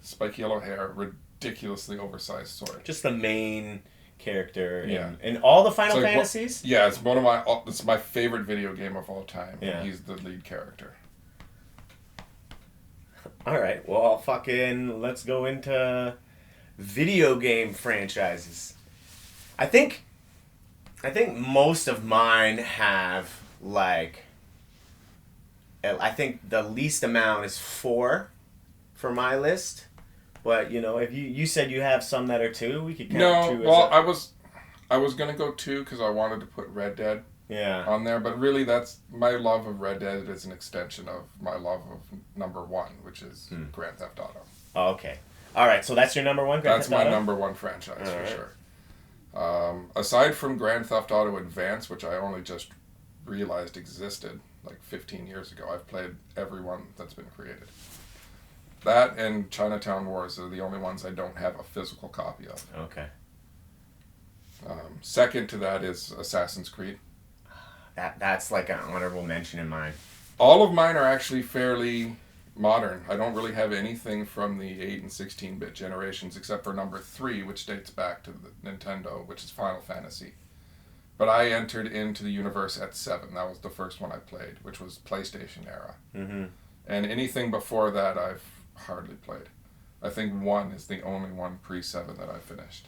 spiky yellow hair, ridiculously oversized sword. Just the main character Yeah. in all the Final It's like, Fantasies? Yeah, it's my favorite video game of all time. Yeah. And he's the lead character. Alright, well, fucking let's go into video game franchises. I think most of mine have, like, I think the least amount is 4 for my list. But, if you said you have some that are 2, we could count 2 as I was gonna go 2 because I wanted to put Red Dead yeah. on there, but really that's my love of Red Dead is an extension of my love of number 1, which is Grand Theft Auto. Oh, okay. Alright, so that's your number 1, Grand That's Theft Auto? my number 1 franchise for Alright. sure. Aside from Grand Theft Auto Advance, which I only just realized existed like 15 years ago, I've played every one that's been created. That and Chinatown Wars are the only ones I don't have a physical copy of. Okay. Second to that is Assassin's Creed. That's like an honorable mention in mine. All of mine are actually fairly modern. I don't really have anything from the 8 and 16-bit generations except for number 3, which dates back to the Nintendo, which is Final Fantasy. But I entered into the universe at 7. That was the first one I played, which was PlayStation era. Mm-hmm. And anything before that I've hardly played. I think 1 is the only one pre-7 that I finished.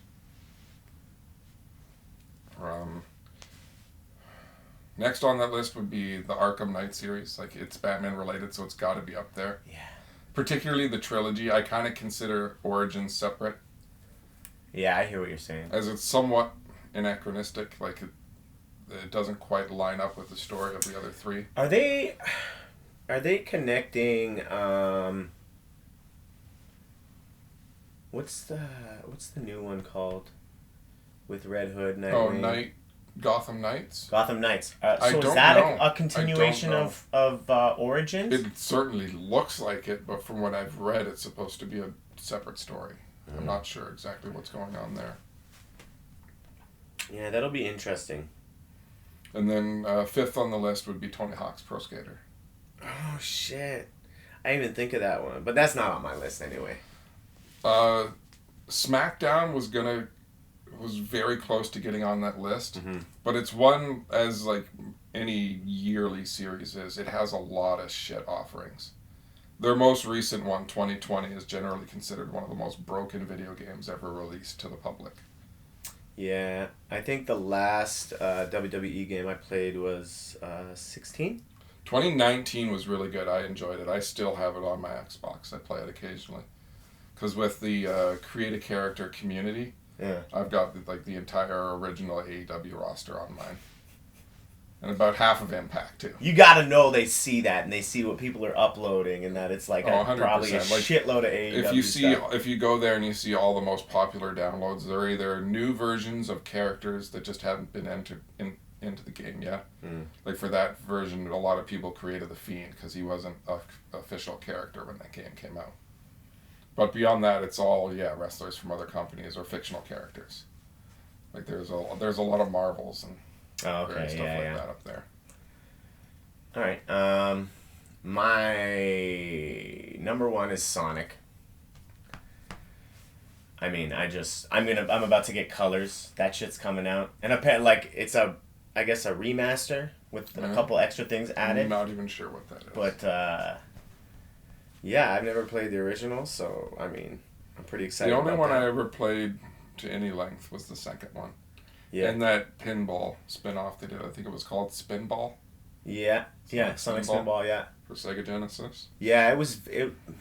Next on that list would be the Arkham Knight series. Like, it's Batman related, so it's got to be up there. Yeah. Particularly the trilogy. I kind of consider Origins separate. Yeah, I hear what you're saying. As it's somewhat anachronistic. Like, it doesn't quite line up with the story of the other 3. Are they connecting what's the new one called with Red Hood, Nightwing? Gotham Knights? Gotham Knights. I So don't is that know. a continuation I don't of Origins? It certainly looks like it, but from what I've read, it's supposed to be a separate story. I'm not sure exactly what's going on there. Yeah, that'll be interesting. And then 5th on the list would be Tony Hawk's Pro Skater. Oh shit! I didn't even think of that one, but that's not on my list anyway. SmackDown was very close to getting on that list, Mm-hmm. but it's one, as like any yearly series is, it has a lot of shit offerings. Their most recent one, 2020, is generally considered one of the most broken video games ever released to the public. Yeah, I think the last WWE game I played was 16. 2019 was really good. I enjoyed it. I still have it on my Xbox. I play it occasionally. Because with the Create a Character community, Yeah. I've got the entire original AEW roster on mine. And about half of Impact, too. You gotta know they see that, and they see what people are uploading, and that it's like probably a shitload of AEW stuff. If you go there and you see all the most popular downloads, they're either new versions of characters that just haven't been entered into the game yet. Like for that version, a lot of people created the Fiend because he wasn't an official character when that game came out. But beyond that, it's all wrestlers from other companies or fictional characters. Like there's a lot of Marvels and stuff like that up there. All right. My number one is Sonic. I mean, I'm about to get Colors. That shit's coming out, and it's a remaster with a couple extra things added. I'm not even sure what that is. But I've never played the original, so I mean, I'm pretty excited. The only about one that. I ever played to any length was the second one. Yeah. And that pinball spin-off they did, I think it was called Spinball. Yeah. Sonic Spinball, yeah. For Sega Genesis. Yeah,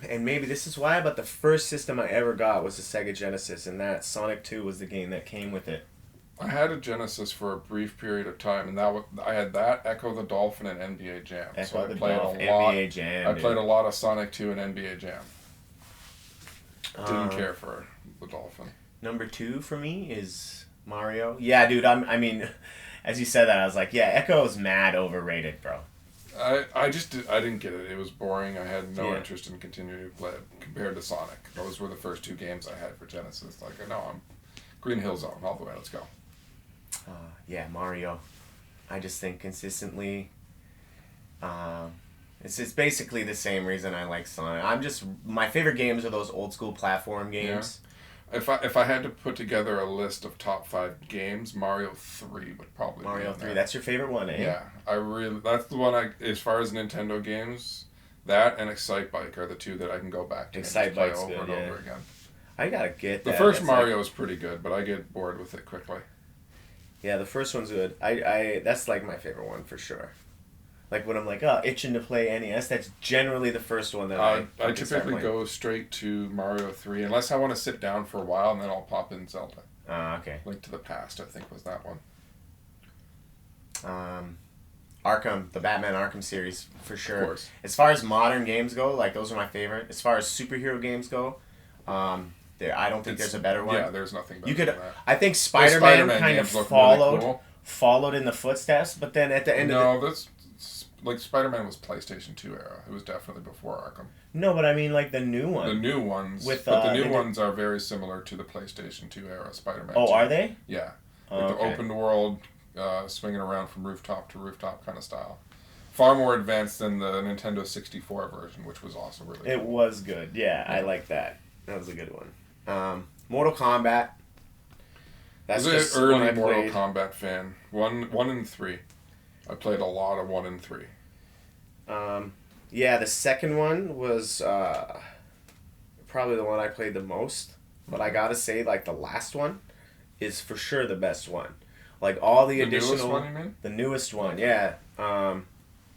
and maybe this is why, but the first system I ever got was the Sega Genesis, and that Sonic 2 was the game that came with it. I had a Genesis for a brief period of time, and I had that, Echo the Dolphin, and NBA Jam. NBA Jam. I played a lot of Sonic 2 and NBA Jam. Didn't care for the Dolphin. Number 2 for me is Mario. Yeah, dude. I mean, as you said that, I was like, yeah, Echo is mad overrated, bro. I didn't get it. It was boring. I had no interest in continuing to play it compared to Sonic. Those were the first 2 games I had for Genesis. Like, no, I'm Green Hill Zone all the way. Let's go. Yeah, Mario. I just think consistently, it's basically the same reason I like Sonic. My favorite games are those old school platform games. Yeah. If I had to put together a list of top 5 games, Mario 3 would probably Mario be 3. there. That's your favorite one, eh? Yeah, that's the one. As far as Nintendo games, that and Excite Bike are the 2 that I can go back to Excite Bike's over good, and over again. I gotta get that. The first Mario is pretty good, but I get bored with it quickly. Yeah, the first one's good. That's like my favorite one for sure. Like when I'm like, itching to play NES, that's generally the first one that I typically go straight to Mario 3, unless I want to sit down for a while, and then I'll pop in Zelda. Okay. Link to the Past, I think, was that one. Arkham, the Batman Arkham series, for sure. Of course. As far as modern games go, like those are my favorite. As far as superhero games go, I don't think there's a better one. Yeah, there's nothing better than that. I think Spider-Man kind of followed really cool. followed in the footsteps, but then at the end of the... that's... Like, Spider-Man was PlayStation 2 era. It was definitely before Arkham. No, but I mean, like, the new one. The new ones. The new ones are very similar to the PlayStation 2 era Spider-Man. Oh, 2. Are they? Yeah. Like the open world, swinging around from rooftop to rooftop kind of style. Far more advanced than the Nintendo 64 version, which was also really It was good. Yeah, I like that. That was a good one. Mortal Kombat. That's just an early Mortal Kombat fan. 1 and 3. I played a lot of 1 and 3. Yeah, the second one was probably the one I played the most. But I gotta say, like, the last one is for sure the best one. Like, all the additional... newest one, you mean? The newest one, yeah.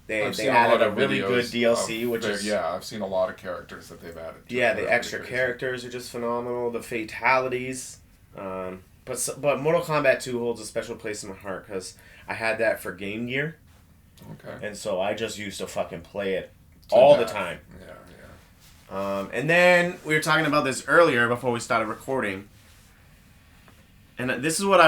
They seen added a really good DLC, which is... Yeah, I've seen a lot of characters that they've added. Yeah, the extra characters are just phenomenal. The fatalities. But Mortal Kombat 2 holds a special place in my heart because I had that for Game Gear. Okay. And so I just used to fucking play it all the time. Yeah. And then we were talking about this earlier before we started recording. And this is what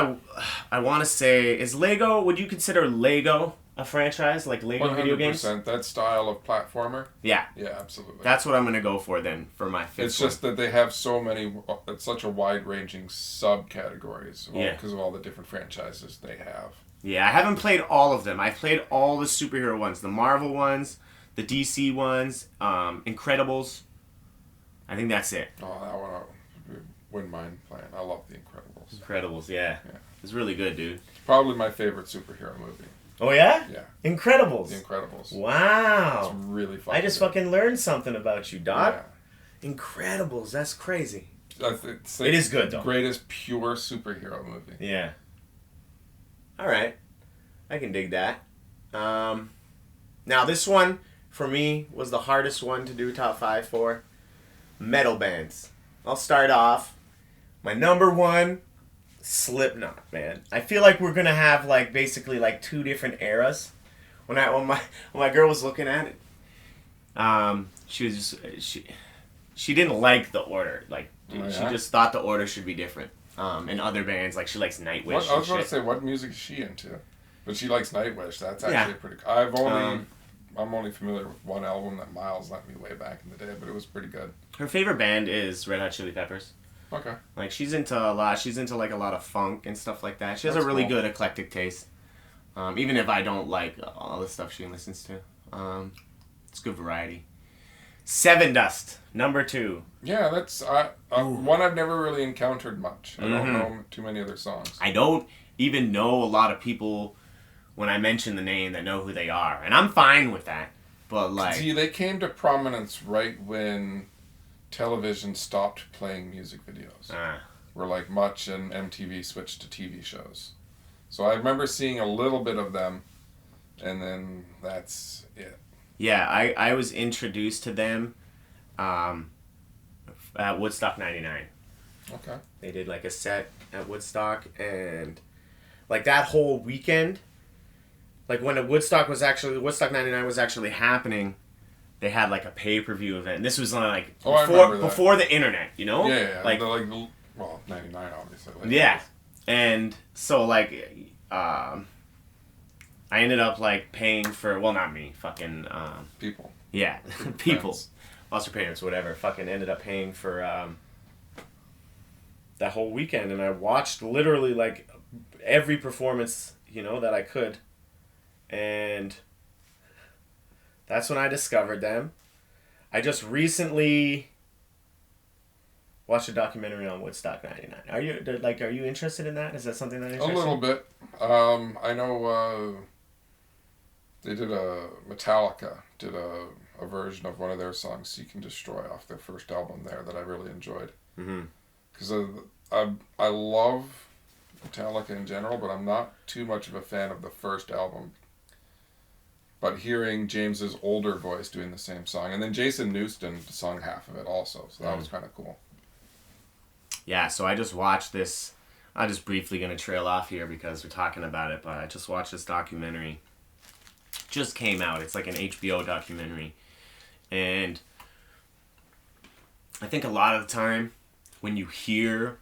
I want to say. Is Lego, would you consider Lego a franchise? Like Lego video games? 100%. That style of platformer? Yeah. Yeah, absolutely. That's what I'm going to go for then, for my fifth It's just that they have it's such a wide-ranging subcategories because of all the different franchises they have. Yeah, I haven't played all of them. I've played all the superhero ones. The Marvel ones, the DC ones, Incredibles. I think that's it. Oh, that one I wouldn't mind playing. I love the Incredibles. Incredibles, yeah. It's really good, dude. It's probably my favorite superhero movie. Oh, yeah? Yeah. Incredibles. The Incredibles. Wow. It's really fun. I just fucking learned something about you, Doc. Yeah. Incredibles. That's crazy. It's it is good, though. The greatest pure superhero movie. Yeah. All right. I can dig that. Now, this one, for me, was the hardest one to do top 5 for. Metal bands. I'll start off. My number one Slipknot, man. I feel like we're gonna have like basically like two different eras. When my girl was looking at it, she was just she didn't like the order. Like she just thought the order should be different. In other bands, like she likes Nightwish. I was going to say, what music is she into? But she likes Nightwish. That's actually pretty cool. I'm only familiar with one album that Miles lent me way back in the day, but it was pretty good. Her favorite band is Red Hot Chili Peppers. Okay. Like she's into a lot. She's into like a lot of funk and stuff like that. She has a really good eclectic taste. Even if I don't like all the stuff she listens to, it's good variety. Seven Dust, number 2. Yeah, that's one I've never really encountered much. I don't know too many other songs. I don't even know a lot of people when I mention the name that know who they are, and I'm fine with that. But like, see, they came to prominence right when television stopped playing music videos. Where like Much and MTV switched to TV shows. So I remember seeing a little bit of them, and then that's it. Yeah, I was introduced to them at Woodstock 99. Okay. They did like a set at Woodstock, and like that whole weekend, like when Woodstock 99 was actually happening, they had like a pay-per-view event. And this was like before the internet, you know? Yeah. Like 99 obviously. Like yeah. And so like I ended up like paying for, well, not me, fucking people. Yeah, people. Foster parents, whatever. Fucking ended up paying for that whole weekend, and I watched literally like every performance, you know, that I could. And that's when I discovered them. I just recently watched a documentary on Woodstock 99. Are you interested in that? Is that something that interests you? A little bit. I know they did Metallica did a version of one of their songs, Seek and Destroy, off their first album there that I really enjoyed. Because I love Metallica in general, but I'm not too much of a fan of the first album. But hearing James's older voice doing the same song, and then Jason Newsted sung half of it also, so that was kind of cool. Yeah, so I just watched this. I'm just briefly going to trail off here because we're talking about it, but I just watched this documentary. Just came out. It's like an HBO documentary. And I think a lot of the time when you hear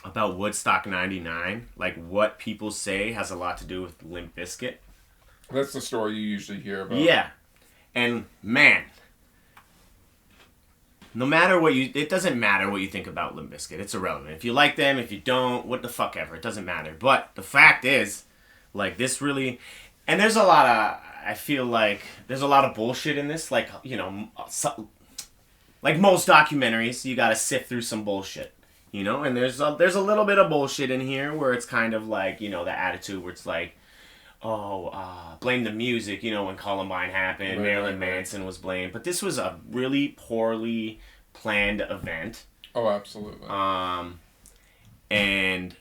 about Woodstock 99, like what people say has a lot to do with Limp Bizkit. That's the story you usually hear about. Yeah. And man, it doesn't matter what you think about Limp Bizkit. It's irrelevant. If you like them, if you don't, what the fuck ever. It doesn't matter. But the fact is, like, this really, and there's a lot of, I feel like there's a lot of bullshit in this. Like, you know, like most documentaries, you gotta sift through some bullshit. You know, and there's a little bit of bullshit in here where it's kind of like, you know, the attitude where it's like, blame the music, you know, when Columbine happened, Marilyn Manson was blamed. But this was a really poorly planned event. Oh, absolutely. And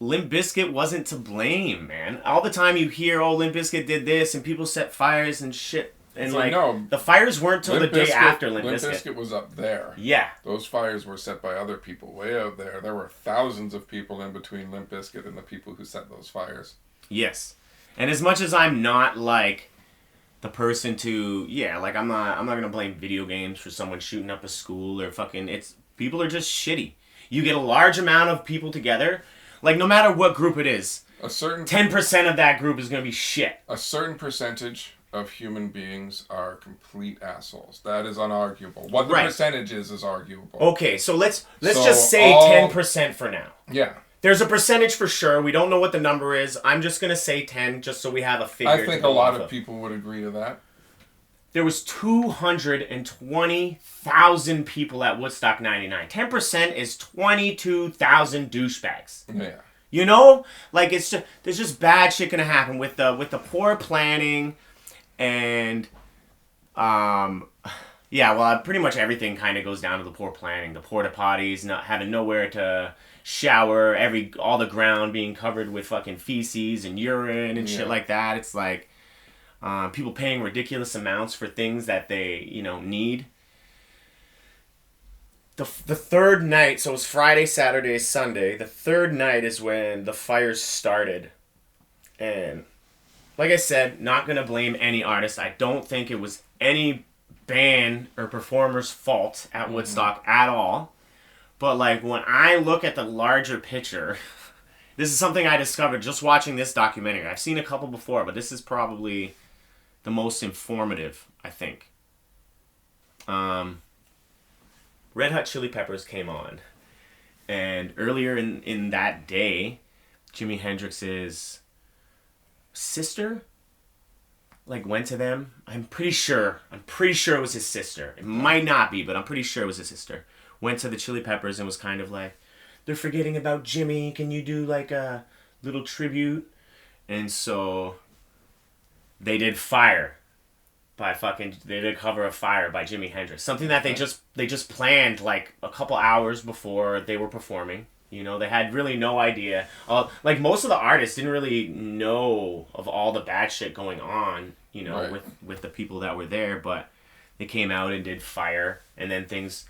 Limp Bizkit wasn't to blame, man. All the time you hear, Limp Bizkit did this, and people set fires and shit. And like, no, the fires weren't till the day after Limp Bizkit. Limp Bizkit was up there. Yeah. Those fires were set by other people way out there. There were thousands of people in between Limp Bizkit and the people who set those fires. Yes. And as much as I'm not like the person to, like I'm not gonna blame video games for someone shooting up a school or fucking, people are just shitty. You get a large amount of people together, like no matter what group it is, a certain 10% of that group is gonna be shit. A certain percentage of human beings are complete assholes. That is unarguable. What the percentage is arguable. Okay, so let's just say 10% for now. Yeah. There's a percentage for sure. We don't know what the number is. I'm just going to say 10 just so we have a figure. I think a lot of people would agree to that. There was 220,000 people at Woodstock 99. 10% is 22,000 douchebags. Yeah. You know? Like there's just bad shit going to happen with the poor planning. And, pretty much everything kind of goes down to the poor planning. The porta potties, not having nowhere to shower, all the ground being covered with fucking feces and urine and shit like that. It's like, people paying ridiculous amounts for things that they, you know, need. the third night, so it was Friday, Saturday, Sunday. The third night is when the fires started. And like I said, not going to blame any artist. I don't think it was any band or performer's fault at Woodstock at all. But like when I look at the larger picture, this is something I discovered just watching this documentary. I've seen a couple before, but this is probably the most informative, I think. Red Hot Chili Peppers came on. And earlier in that day, Jimi Hendrix's sister like went to them. I'm pretty sure it was his sister. It might not be, but I'm pretty sure it was his sister. Went to the Chili Peppers and was kind of like, they're forgetting about Jimmy. Can you do like a little tribute? And so they did Fire they did a cover of Fire by Jimi Hendrix. Something that they just planned like a couple hours before they were performing. You know, they had really no idea. Like most of the artists didn't really know of all the bad shit going on, you know, right. with the people that were there, but they came out and did Fire, and then things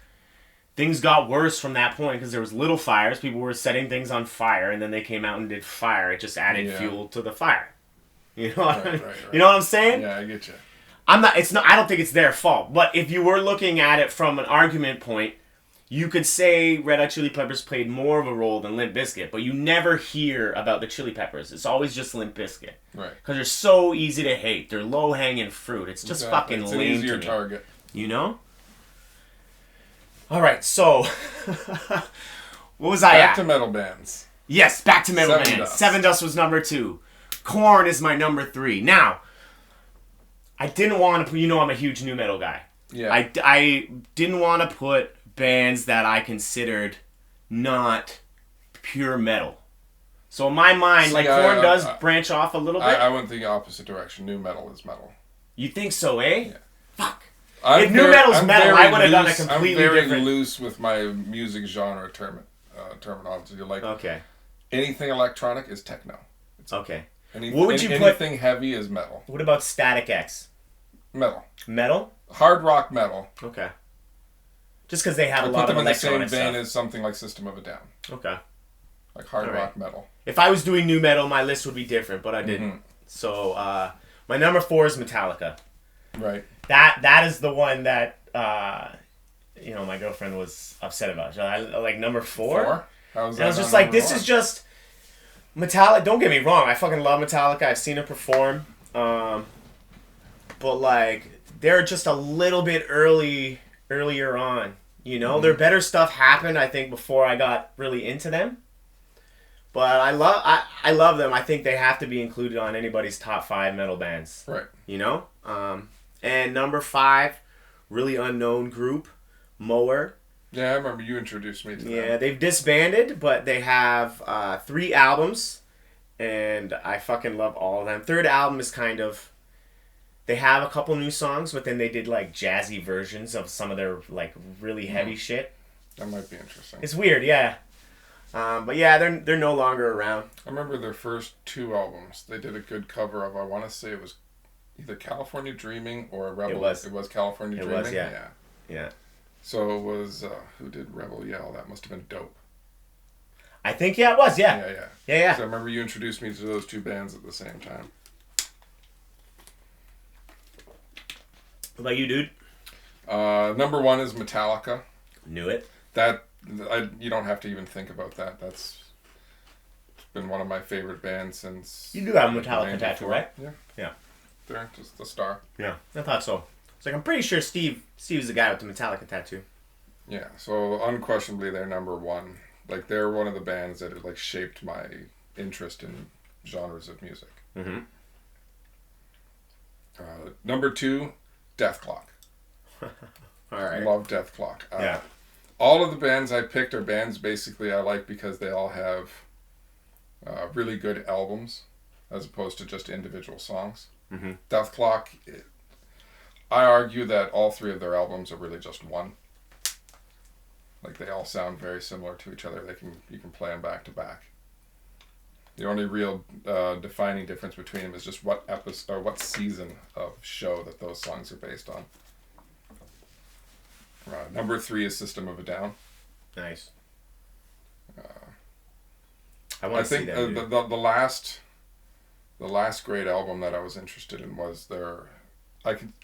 got worse from that point because there was little fires. People were setting things on fire, and then they came out and did Fire. It just added fuel to the fire. You know what right. You know what I'm saying? Yeah, I get you. I don't think it's their fault. But if you were looking at it from an argument point, you could say Red Hot Chili Peppers played more of a role than Limp Bizkit, but you never hear about the Chili Peppers. It's always just Limp Bizkit. Right. Because they're so easy to hate. They're low-hanging fruit. It's just fucking it's lame an easier to me. target. You know? All right, so what was I at? Back to metal bands. Yes, back to metal bands. Dust. Seven Dust was number 2. Korn is my number 3. Now, I didn't want to... You know I'm a huge nu metal guy. Yeah. I didn't want to put bands that I considered not pure metal. So in my mind, Korn does branch off a little bit. I went the opposite direction. Nu metal is metal. You think so, eh? Yeah. Fuck. If nu metal's metal, I would have done a completely different... different... I'm very loose with my music genre terminology. Like, okay. Anything electronic is techno. Okay. What would you put... Anything heavy is metal. What about Static X? Metal. Metal? Hard rock metal. Okay. Just because they have a lot of electronic stuff. Put them in the same vein as something like System of a Down. Okay. Like hard rock metal. If I was doing nu metal, my list would be different, but I didn't. Mm-hmm. So, my number 4 is Metallica. Right. That is the one that, my girlfriend was upset about. Like, number 4? How was that? And I was just like, this is just... Metallica, don't get me wrong, I fucking love Metallica. I've seen it perform. But, like, they're just a little bit earlier on. You know, their better stuff happened, I think, before I got really into them. But I love them. I think they have to be included on anybody's top 5 metal bands. Right. You know? And number 5, really unknown group, Mower. Yeah, I remember you introduced me to them. Yeah, they've disbanded, but they have 3 albums, and I fucking love all of them. Third album is kind of... They have a couple new songs, but then they did, like, jazzy versions of some of their, like, really heavy shit. That might be interesting. It's weird, yeah. But yeah, they're no longer around. I remember their first 2 albums. They did a good cover of, I want to say it was either California Dreaming or Rebel. It was California Dreaming? It was, yeah. Yeah. So it was, who did Rebel Yell? That must have been dope. I think, yeah, it was, yeah. Yeah. So I remember you introduced me to those 2 bands at the same time. What about you, dude? Number 1 is Metallica. Knew it. You don't have to even think about that. That's been one of my favorite bands since... You do have a Metallica tattoo, right? Yeah. Yeah. They're just the star. Yeah, I thought so. It's like, I'm pretty sure Steve's the guy with the Metallica tattoo. Yeah, so unquestionably they're number 1. Like, they're one of the bands that have, like, shaped my interest in genres of music. Mm-hmm. Number 2, Death Clock. All right. Love Death Clock. Yeah. All of the bands I picked are bands basically I like because they all have really good albums as opposed to just individual songs. Mm-hmm. Death Clock, I argue that all 3 of their albums are really just one. Like, they all sound very similar to each other. You can play them back to back. The only real defining difference between them is just what episode or what season of show that those songs are based on. Number 3 is System of a Down. Nice. I want to see think that. the last great album that I was interested in was their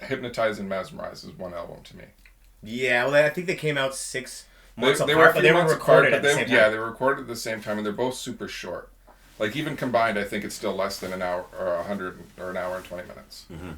Hypnotize and Mesmerize is one album to me. Yeah, well, I think they came out 6 months They apart, were but they were months recorded apart, at the same time. Yeah, they were recorded at the same time, and they're both super short. Like, even combined, I think it's still less than an hour or 100 or an hour and 20 minutes. Mm-hmm.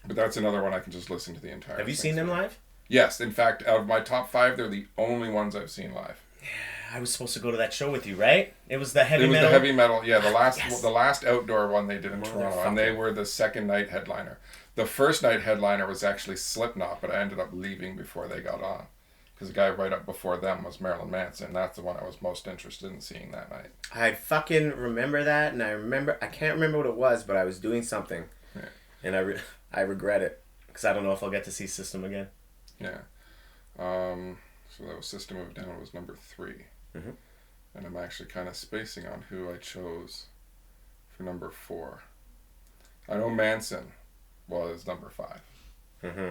But that's another one I can just listen to the entire. Have you seen them live? Yes. In fact, out of my top 5, they're the only ones I've seen live. Yeah, I was supposed to go to that show with you, right? It was the heavy metal. It was the heavy metal. Yeah, Yes. the last outdoor one they did in Toronto, and they were the second night headliner. The first night headliner was actually Slipknot, but I ended up leaving before they got on. Because the guy right up before them was Marilyn Manson. That's the one I was most interested in seeing that night. I fucking remember that, and I can't remember what it was, but I was doing something. Yeah. And I regret it. Because I don't know if I'll get to see System again. Yeah. So that was System of a Down was number 3. Mm-hmm. And I'm actually kind of spacing on who I chose for number 4. I know Manson was number 5. Mm-hmm.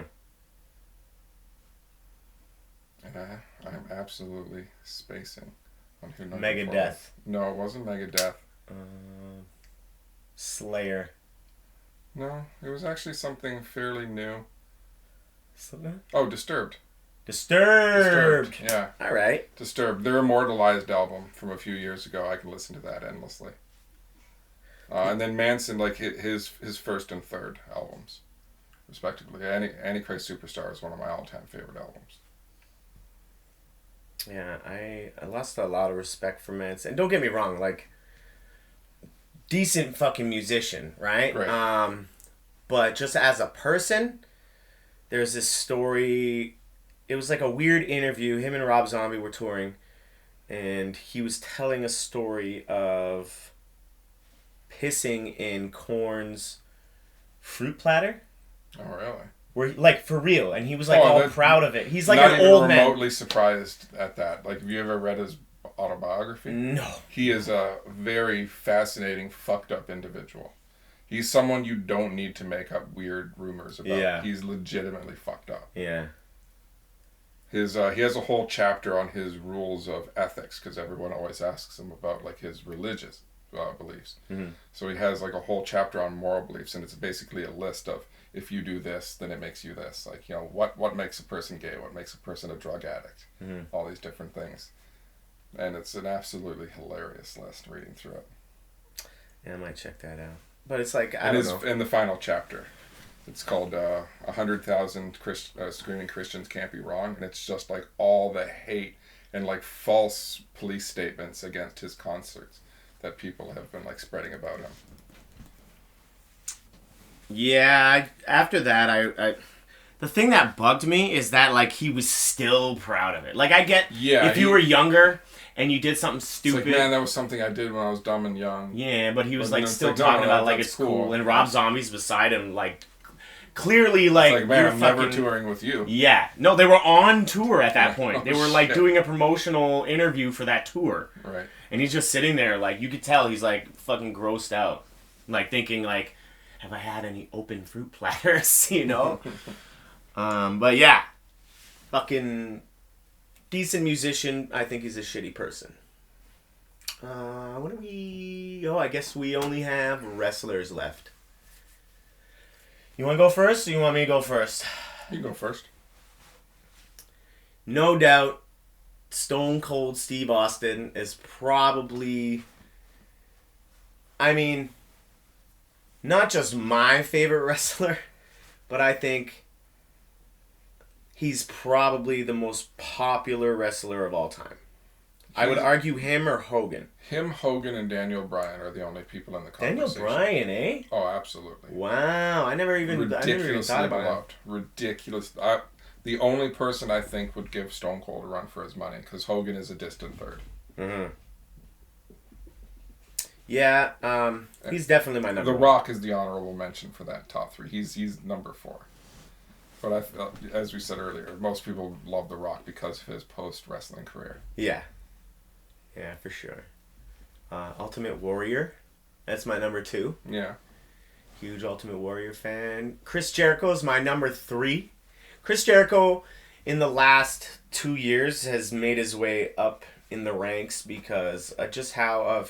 And I'm absolutely spacing on who number Megadeth. 4 was. No, it wasn't Megadeth. Slayer. No, it was actually something fairly new. Something? Oh, Disturbed. Disturbed. Yeah. All right. Disturbed. Their Immortalized album from a few years ago. I can listen to that endlessly. And then Manson, like his first and third albums, respectively. Antichrist Superstar is one of my all-time favorite albums. Yeah, I lost a lot of respect for Manson. And don't get me wrong, like, decent fucking musician, right? Right. But just as a person, there's this story. It was like a weird interview. Him and Rob Zombie were touring, and he was telling a story of pissing in Korn's fruit platter. Oh, really? Where, like, for real, and he was like all proud of it. He's like an old man. Not even remotely surprised at that. Like, have you ever read his autobiography? No. He is a very fascinating, fucked up individual. He's someone you don't need to make up weird rumors about. Yeah. He's legitimately fucked up. Yeah. He has a whole chapter on his rules of ethics, because everyone always asks him about, like, his religious beliefs. Mm-hmm. So he has, like, a whole chapter on moral beliefs, and it's basically a list of, if you do this, then it makes you this. Like, you know, what makes a person gay? What makes a person a drug addict? Mm-hmm. All these different things. And it's an absolutely hilarious list reading through it. Yeah, I might check that out. But it's like, I don't know. In the final chapter. It's called 100,000 Screaming Christians Can't Be Wrong. And it's just like all the hate and like false police statements against his concerts that people have been like spreading about him. Yeah, after that, I the thing that bugged me is that, like, he was still proud of it. Like, I get, if you were younger and you did something stupid. It's like, man, that was something I did when I was dumb and young. Yeah, but he was, But like, then still it's like, talking no, about, like, that's it's cool. cool. And Rob Zombie's beside him, like, clearly, like, It's like, man, you're I'm fucking... never touring with you. Yeah. No, they were on tour at that point. Oh, They were, like, shit. doing a promotional interview for that tour. Right. And he's just sitting there, like, you could tell he's, like, fucking grossed out. Like, thinking, like, have I had any open fruit platters, you know? But yeah. Fucking decent musician. I think he's a shitty person. What do we... Oh, I guess we only have wrestlers left. You want to go first, or you want me to go first? You go first. No doubt, Stone Cold Steve Austin is probably... I mean, not just my favorite wrestler, but I think he's probably the most popular wrestler of all time. I would argue him or Hogan. Him, Hogan, and Daniel Bryan are the only people in the conversation. Daniel Bryan, eh? Oh, absolutely. Wow, I never even thought about beloved. Ridiculous. The only person I think would give Stone Cold a run for his money, because Hogan is a distant third. Mm-hmm. Yeah, he's definitely my number The one. Rock is the honorable mention for that top 3. He's number 4. But as we said earlier, most people love The Rock because of his post-wrestling career. Yeah. Yeah, for sure. Ultimate Warrior. That's my number 2. Yeah. Huge Ultimate Warrior fan. Chris Jericho is my number 3. Chris Jericho in the last 2 years has made his way up in the ranks because just how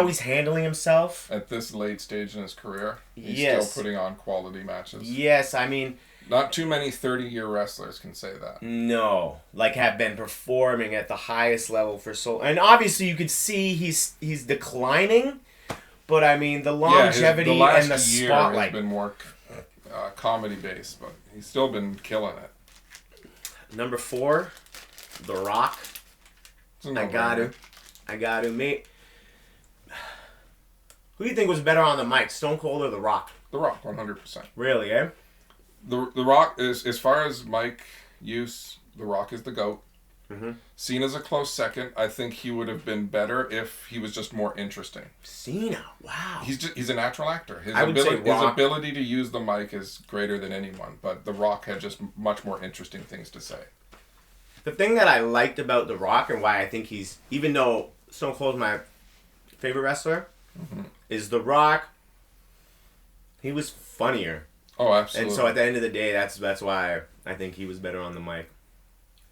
he's handling himself. At this late stage in his career, he's Yes. still putting on quality matches. Yes, I mean... Not too many 30-year wrestlers can say that. No, like have been performing at the highest level for so... And obviously you could see he's declining, but I mean the longevity and the year spotlight. has been more comedy-based, but he's still been killing it. Number 4, The Rock. I got to, mate. Who do you think was better on the mic, Stone Cold or The Rock? The Rock, 100%. Really, eh? The Rock is, as far as mic use, The Rock is the GOAT. Mm-hmm. Seen as a close second, I think he would have been better if he was just more interesting. Cena, wow. He's a natural actor. His His ability to use the mic is greater than anyone, but The Rock had just much more interesting things to say. The thing that I liked about The Rock and why I think he's, even though Stone Cold's my favorite wrestler, is The Rock, he was funnier. Oh, absolutely. And so at the end of the day, that's why I think he was better on the mic.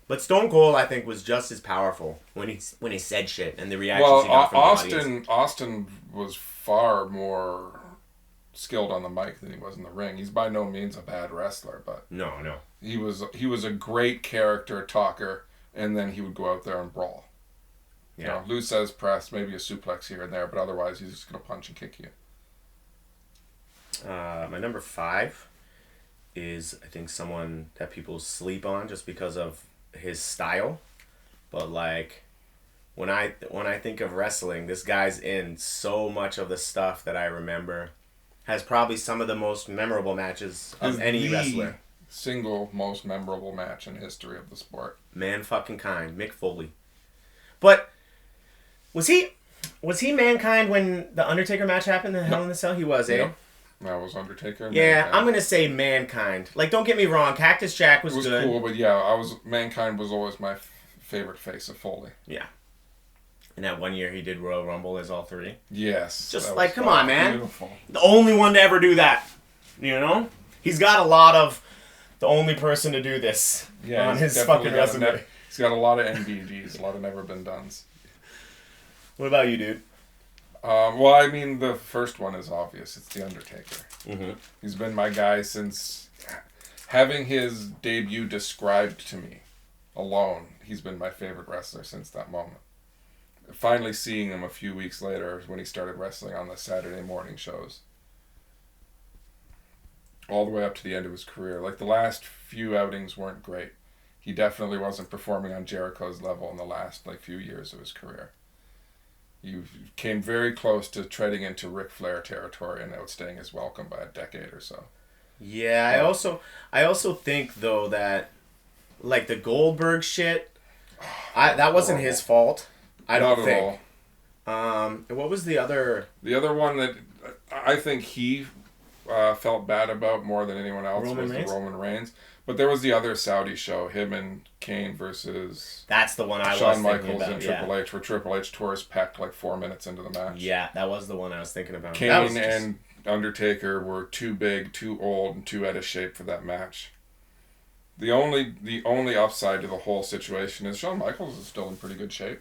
But Stone Cold, I think, was just as powerful when he said shit and the reactions he got from the audience. Austin was far more skilled on the mic than he was in the ring. He's by no means a bad wrestler, but no, he was a great character talker, and then he would go out there and brawl. Yeah. You know, Lou says press, maybe a suplex here and there, but otherwise he's just gonna punch and kick you. My number 5 is, I think, someone that people sleep on just because of his style. But like, when I think of wrestling, this guy's in so much of the stuff that I remember. Has probably some of the most memorable matches of any wrestler. Single most memorable match in history of the sport. Man fucking kind, Mick Foley. But was he Mankind when the Undertaker match happened in Hell in the Cell? He was, eh? Yep. That was Undertaker. Yeah, Mankind. I'm gonna say Mankind. Like, don't get me wrong, Cactus Jack was good. Cool, but yeah, Mankind was always my favorite face of Foley. Yeah. And that one year he did Royal Rumble as all 3. Yes. Just like, come on, man. Beautiful. The only one to ever do that. You know? He's got a lot of the only person to do this on his fucking resume. He's got a lot of NBDs, a lot of never been dones. What about you, dude? Well, I mean, the first one is obvious. It's The Undertaker. Mm-hmm. He's been my guy since having his debut described to me alone. He's been my favorite wrestler since that moment. Finally seeing him a few weeks later when he started wrestling on the Saturday morning shows. All the way up to the end of his career. Like, the last few outings weren't great. He definitely wasn't performing on Jericho's level in the last few years of his career. You came very close to treading into Ric Flair territory and outstaying his welcome by a decade or so. Yeah, I also think though that like the Goldberg shit, that wasn't his fault. I don't think. What was the other? The other one that I think he felt bad about more than anyone else was the Roman Reigns. But there was the other Saudi show, him and Kane versus... That's the one I was Shawn thinking Michaels about, and Triple H, where Triple H tore his pec 4 minutes into the match. Yeah, that was the one I was thinking about. Kane and Undertaker were too big, too old, and too out of shape for that match. The only upside to the whole situation is Shawn Michaels is still in pretty good shape.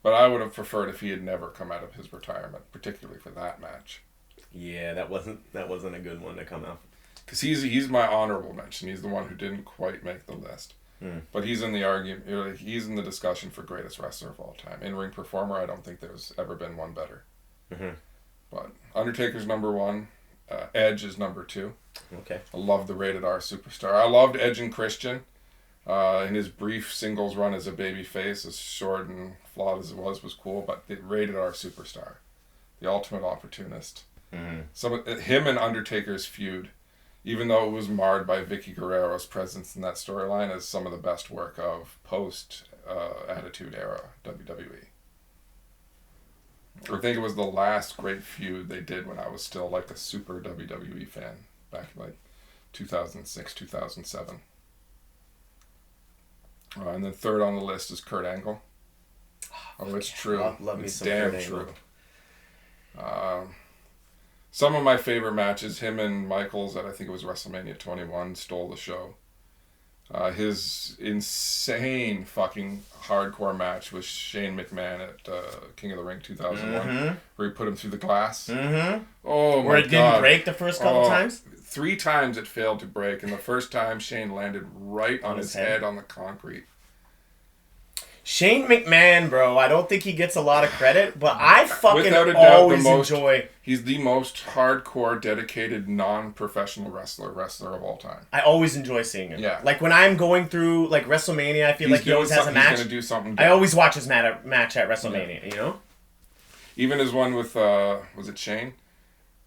But I would have preferred if he had never come out of his retirement, particularly for that match. Yeah, that wasn't a good one to come out. Because he's my honorable mention. He's the one who didn't quite make the list. But he's in the argument. He's in the discussion for greatest wrestler of all time. In-ring performer, I don't think there's ever been one better. Mm-hmm. But Undertaker's number 1. Edge is number 2. Okay. I love the Rated R Superstar. I loved Edge and Christian. In his brief singles run as a babyface, as short and flawed as it was cool. But the Rated R Superstar, the ultimate opportunist. Mm-hmm. Him and Undertaker's feud, even though it was marred by Vicky Guerrero's presence in that storyline, is some of the best work of post-Attitude Era WWE. I think it was the last great feud they did when I was still a super WWE fan, back in 2006, 2007. And then third on the list is Kurt Angle. Oh, it's true. Love me it's some damn Kurt Angle. true. Some of my favorite matches, him and Michaels at I think it was WrestleMania 21, stole the show. His insane fucking hardcore match with Shane McMahon at King of the Ring 2001, where he put him through the glass. Oh my Where it God. didn't break the first couple times? 3 times it failed to break, and the first time Shane landed right on his head on the concrete. Shane McMahon, bro, I don't think he gets a lot of credit, but I fucking Without a doubt, always enjoy... He's the most hardcore, dedicated, non-professional wrestler of all time. I always enjoy seeing him. Yeah. Like, when I'm going through, like, WrestleMania, I feel like he always has a match. He's going to do something good. I always watch his match at WrestleMania, you know? Even his one with, was it Shane?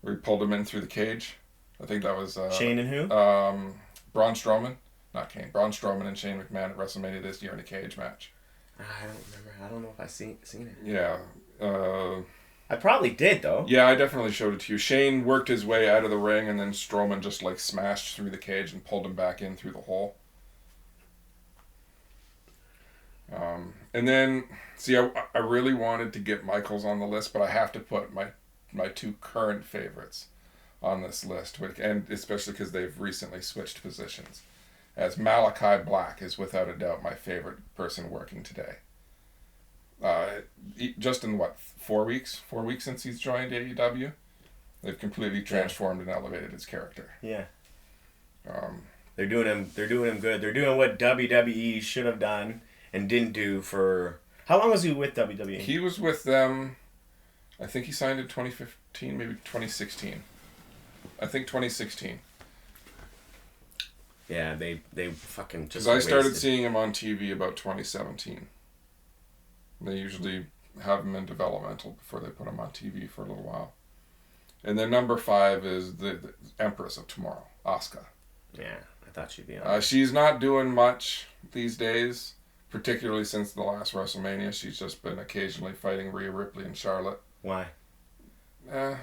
Where he pulled him in through the cage. I think that was... Shane and who? Braun Strowman. Not Kane. Braun Strowman and Shane McMahon at WrestleMania this year in a cage match. I don't remember. I don't know if I've seen it. Yeah. I probably did, though. Yeah, I definitely showed it to you. Shane worked his way out of the ring, and then Strowman just, like, smashed through the cage and pulled him back in through the hole. And then, see, I really wanted to get Michaels on the list, but I have to put my 2 current favorites on this list, and especially because they've recently switched positions. As Malachi Black is without a doubt my favorite person working today. Just in 4 weeks? 4 weeks since he's joined AEW, they've completely transformed and elevated his character. Yeah. They're doing him good. They're doing what WWE should have done and didn't do for... How long was he with WWE? He was with them, I think he signed in 2015, maybe 2016. I think 2016. Yeah, they fucking just... Because I started seeing him on TV about 2017. They usually have him in developmental before they put him on TV for a little while. And then number 5 is the Empress of Tomorrow, Asuka. Yeah, I thought she'd be on. She's not doing much these days, particularly since the last WrestleMania. She's just been occasionally fighting Rhea Ripley and Charlotte. Why? Rhea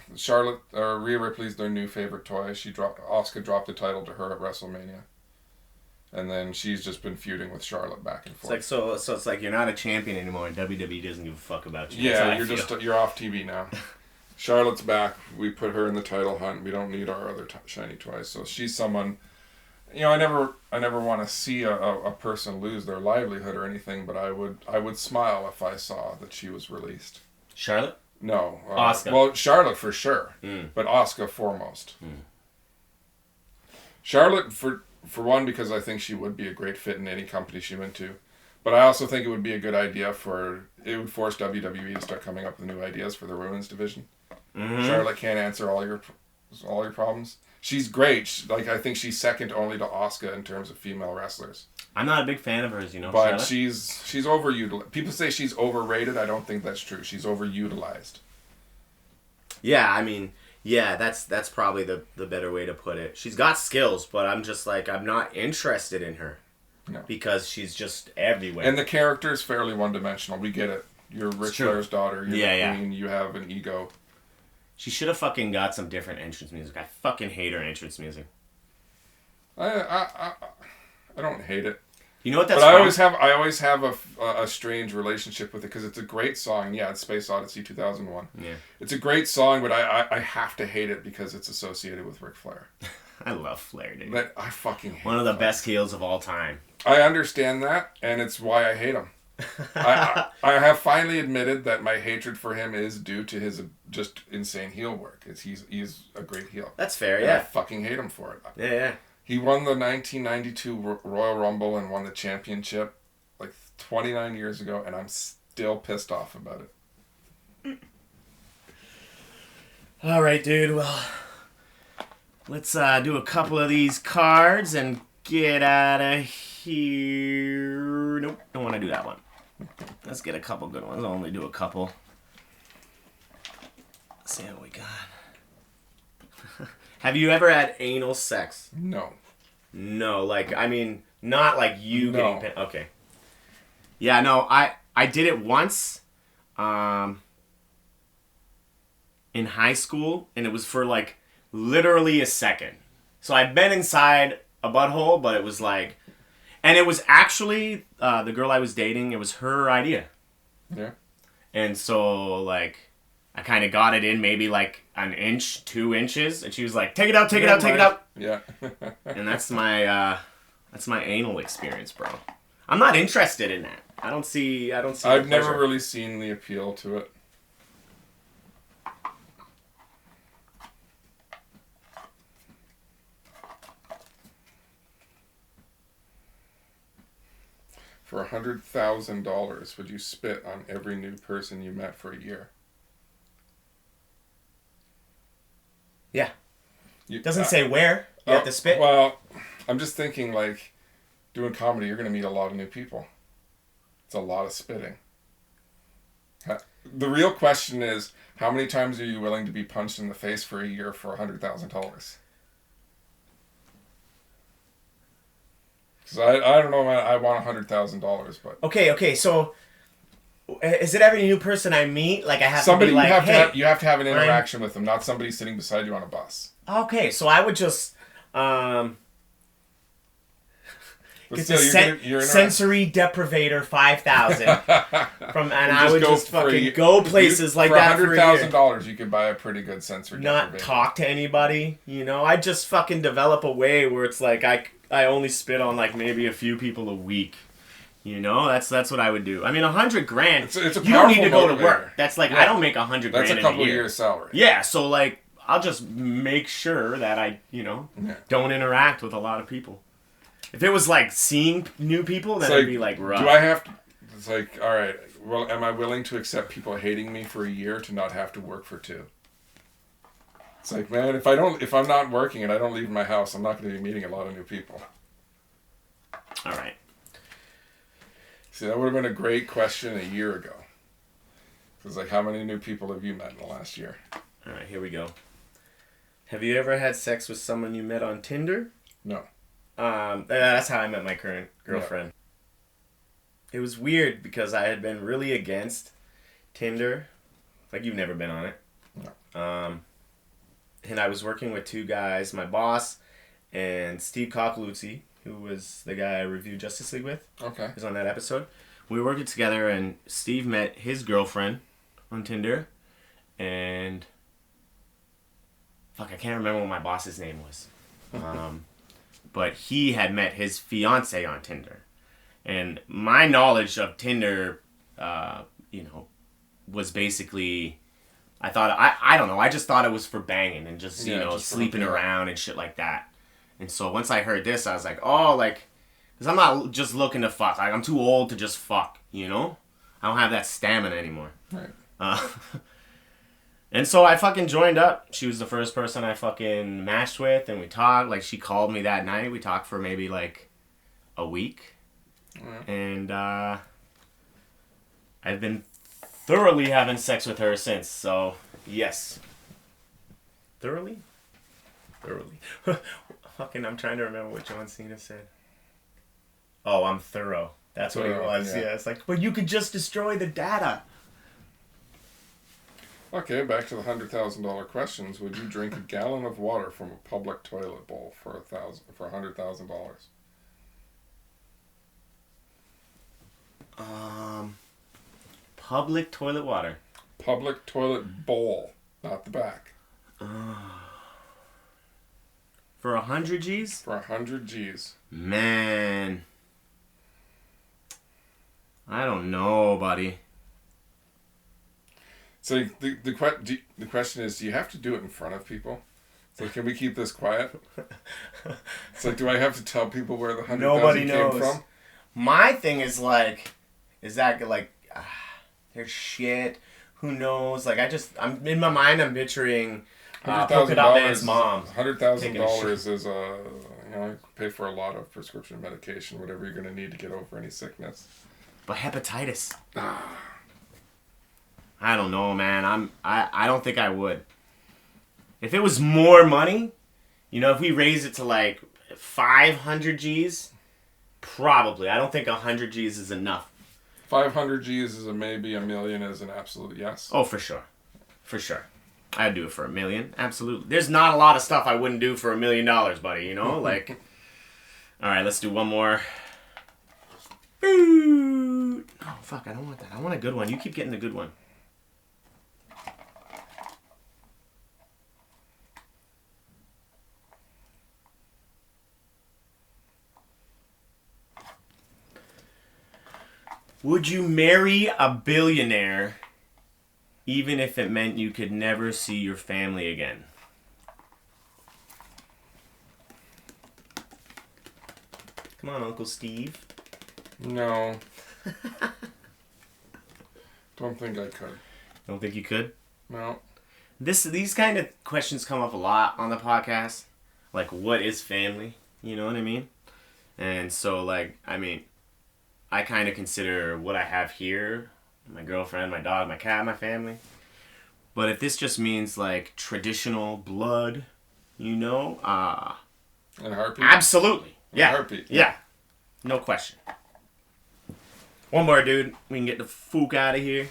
Ripley's their new favorite toy. Asuka dropped the title to her at WrestleMania. And then she's just been feuding with Charlotte back and forth. It's like so it's like you're not a champion anymore, and WWE doesn't give a fuck about you. Yeah, you're off TV now. Charlotte's back. We put her in the title hunt. We don't need our other shiny toys. So she's someone. I never want to see a person lose their livelihood or anything, but I would smile if I saw that she was released. Charlotte? No. Asuka. Well, Charlotte for sure, but Asuka foremost. Charlotte for one, because I think she would be a great fit in any company she went to. But I also think it would be a good idea it would force WWE to start coming up with new ideas for the women's division. Charlotte can't answer all your problems. She's great. I think she's second only to Asuka in terms of female wrestlers. I'm not a big fan of hers, But Charlotte. she's overutilized. People say she's overrated. I don't think that's true. She's overutilized. Yeah, I mean... Yeah, that's probably the better way to put it. She's got skills, but I'm just like, I'm not interested in her. No. Because she's just everywhere. And the character is fairly one-dimensional. We get it. You're Ric Flair's daughter. You're the queen. You have an ego. She should have fucking got some different entrance music. I fucking hate her entrance music. I don't hate it. You know what that's But from? I always have a strange relationship with it because it's a great song. Yeah, it's Space Odyssey 2001. Yeah. It's a great song, but I have to hate it because it's associated with Ric Flair. I love Flair, dude. But I fucking hate one of the best heels of all time. I understand that, and it's why I hate him. I have finally admitted that my hatred for him is due to his just insane heel work. He's a great heel. That's fair, and yeah. I fucking hate him for it. Yeah. He won the 1992 Royal Rumble and won the championship 29 years ago, and I'm still pissed off about it. All right, dude. Well, let's do a couple of these cards and get out of here. Nope, don't want to do that one. Let's get a couple good ones. I'll only do a couple. Let's see what we got. Have you ever had anal sex? No. No, not like you No. getting... Okay. Yeah, no, I did it once in high school, and it was for, literally a second. So I've been inside a butthole, but it was and it was actually, the girl I was dating, it was her idea. Yeah. And so, I kind of got it in maybe like an inch, 2 inches, and she was like, take it out, take it out, take it out. Yeah. And that's my anal experience, bro. I'm not interested in that. I don't see. I've never really seen the appeal to it. For $100,000, would you spit on every new person you met for a year? Yeah. Doesn't say where you have to spit. Well, I'm just thinking, like, doing comedy, you're going to meet a lot of new people. It's a lot of spitting. The real question is, how many times are you willing to be punched in the face for a year for $100,000? Because I don't know, man. I want $100,000, but... Okay, so... Is it every new person I meet? Like, I have somebody to be like, you have to have an interaction with them, not somebody sitting beside you on a bus. Okay, so I would just... But Get still, the sensory deprivator 5,000 from, and I would just fucking go places like that for $100,000. You could buy a pretty good sensory not deprivator. Talk to anybody, you know. I just fucking develop a way where it's like I only spit on like maybe a few people a week. You know, that's what I would do. I mean, $100,000. It's a you don't need to go motivator. to work. That's like I don't make $100,000. That's a couple of years' salary. Yeah, so like I'll just make sure that I don't interact with a lot of people. If it was like seeing new people, then it'd be like rough. Do I have to? It's like, all right. Well, am I willing to accept people hating me for a year to not have to work for 2? It's like, man, if I'm not working and I don't leave my house, I'm not going to be meeting a lot of new people. All right. See, that would have been a great question a year ago. Because, like, how many new people have you met in the last year? All right, here we go. Have you ever had sex with someone you met on Tinder? No. That's how I met my current girlfriend. Yeah. It was weird because I had been really against Tinder. Like, you've never been on it. No. And I was working with 2 guys, my boss and Steve Coccolucci, who was the guy I reviewed Justice League with. Okay. He was on that episode. We were working together, and Steve met his girlfriend on Tinder, and fuck, I can't remember what my boss's name was. But he had met his fiance on Tinder. And my knowledge of Tinder, was basically, I thought, I don't know, I just thought it was for banging and just, just sleeping around and shit like that. And so once I heard this, I was like, oh, like, because I'm not just looking to fuck. Like, I'm too old to just fuck, you know? I don't have that stamina anymore. Right. And so I fucking joined up. She was the first person I fucking matched with, and we talked. Like, she called me that night. We talked for maybe, like, a week. Yeah. And I've been thoroughly having sex with her since, so, yes. Thoroughly? Fucking, I'm trying to remember what John Cena said. Oh, I'm thorough. That's what it was. Yeah, it's like, but you could just destroy the data. Okay, back to the $100,000 questions. Would you drink a gallon of water from a public toilet bowl for $100,000? Public toilet water. Public toilet bowl, not the back. For 100 G's? For 100 G's. Man. I don't know, buddy. So the question is, do you have to do it in front of people? So can we keep this quiet? It's like, do I have to tell people where the 100,000 came from? My thing is like, is that like, there's shit. Who knows? Like, I'm in my mind. I'm picturing Polka Dot Man's mom. $100,000 is pay for a lot of prescription medication, whatever you're gonna need to get over any sickness. But hepatitis. I don't know, man. I don't think I would. If it was more money, if we raise it to like 500 G's, probably. I don't think 100 G's is enough. 500 G's is a maybe, $1 million is an absolute yes. Oh, for sure. For sure. I'd do it for $1 million. Absolutely. There's not a lot of stuff I wouldn't do for $1 million, buddy, like. All right, let's do one more. Oh, fuck, I don't want that. I want a good one. You keep getting the good one. Would you marry a billionaire even if it meant you could never see your family again? Come on, Uncle Steve. No. Don't think I could. Don't think you could? No. These kind of questions come up a lot on the podcast. Like, what is family? You know what I mean? And so, like, I mean, I kind of consider what I have here, my girlfriend, my dog, my cat, my family. But if this just means, like, traditional blood, you know, And a heartbeat? absolutely. Yeah. Heartbeat. Yeah. No question. One more, dude. We can get the fook out of here.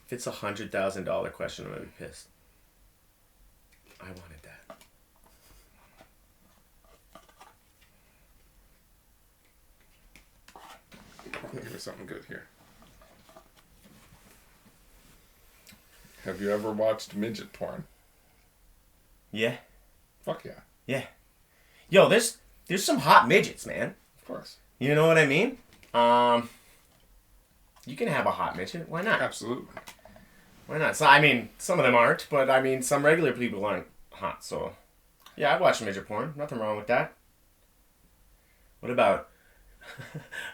If it's $100,000 question, I'm gonna be pissed. I wanted that. Give me something good here. Have you ever watched midget porn? Yeah. Fuck yeah. Yeah. Yo, there's some hot midgets, man. Of course. You know what I mean? You can have a hot midget. Why not? Absolutely. Why not? So, I mean, some of them aren't, but I mean, some regular people aren't hot, so... Yeah, I'd watch midget porn. Nothing wrong with that. What about...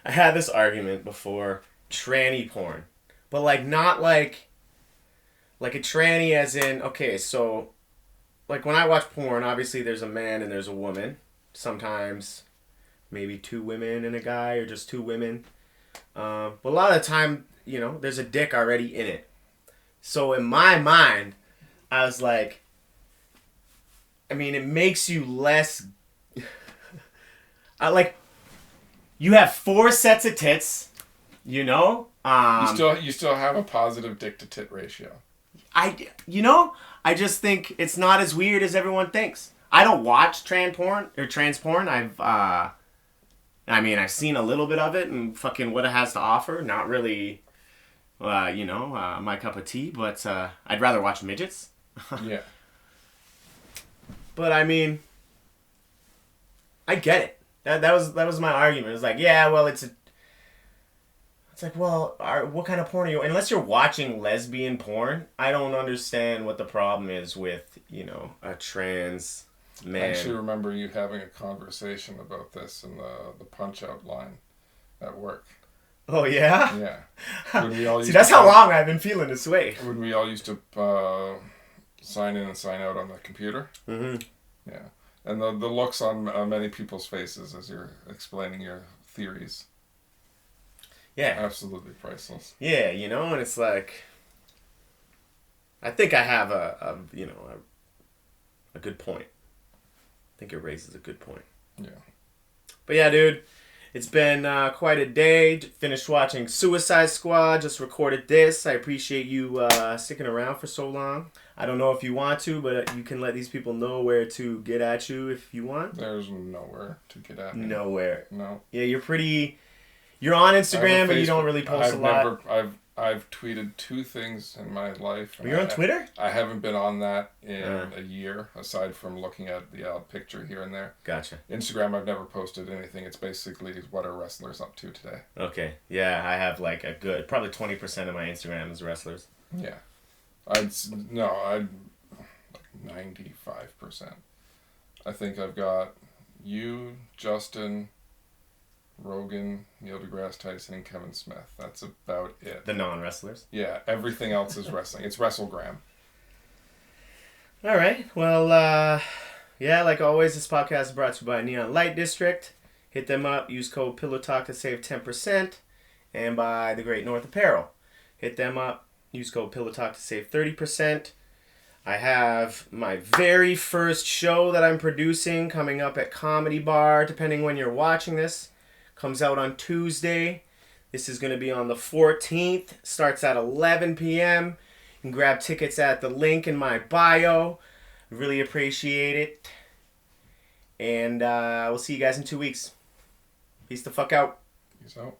I had this argument before. Tranny porn. But, like, not like... Like a tranny as in... Okay, so... Like, when I watch porn, obviously there's a man and there's a woman. Sometimes maybe two women and a guy, or just two women. But a lot of the time, you know, there's a dick already in it. So in my mind, I was like, I mean, it makes you less... you have 4 sets of tits, you know? You still have a positive dick to tit ratio. I just think it's not as weird as everyone thinks. I don't watch trans porn. I've seen a little bit of it and fucking what it has to offer. Not really, my cup of tea, but I'd rather watch midgets. Yeah. But I mean, I get it. That was my argument. It was like, yeah, well, it's like, well, what kind of porn are you... Unless you're watching lesbian porn, I don't understand what the problem is with, you know, a trans man. I actually remember you having a conversation about this in the Punch-Out line at work. Oh, yeah? Yeah. When we all See, that's how long I've been feeling this way. When we all used to sign in and sign out on the computer. Mm-hmm. Yeah. And the looks on many people's faces as you're explaining your theories. Yeah. Absolutely priceless. Yeah, you know, and it's like... I think I have a good point. I think it raises a good point. Yeah. But yeah, dude, it's been quite a day. Finished watching Suicide Squad. Just recorded this. I appreciate you sticking around for so long. I don't know if you want to, but you can let these people know where to get at you if you want. There's nowhere to get at me. Nowhere. No. Yeah, you're on Instagram, but you don't really post a lot. I've tweeted 2 things in my life. You're on Twitter? I haven't been on that in a year, aside from looking at the odd picture here and there. Gotcha. Instagram, I've never posted anything. It's basically what are wrestlers up to today. Okay. Yeah, I have like probably 20% of my Instagram is wrestlers. Yeah. I'd 95%. I think I've got you, Justin, Rogan, Neil deGrasse Tyson, and Kevin Smith. That's about it. The non-wrestlers? Yeah, everything else is wrestling. It's WrestleGram. All right. Well, yeah, like always, this podcast is brought to you by Neon Light District. Hit them up. Use code PillowTalk to save 10%. And by The Great North Apparel. Hit them up. Use code PillowTalk to save 30%. I have my very first show that I'm producing coming up at Comedy Bar, depending when you're watching this. Comes out on Tuesday. This is going to be on the 14th. Starts at 11 p.m. You can grab tickets at the link in my bio. Really appreciate it. And we'll see you guys in 2 weeks. Peace the fuck out. Peace out.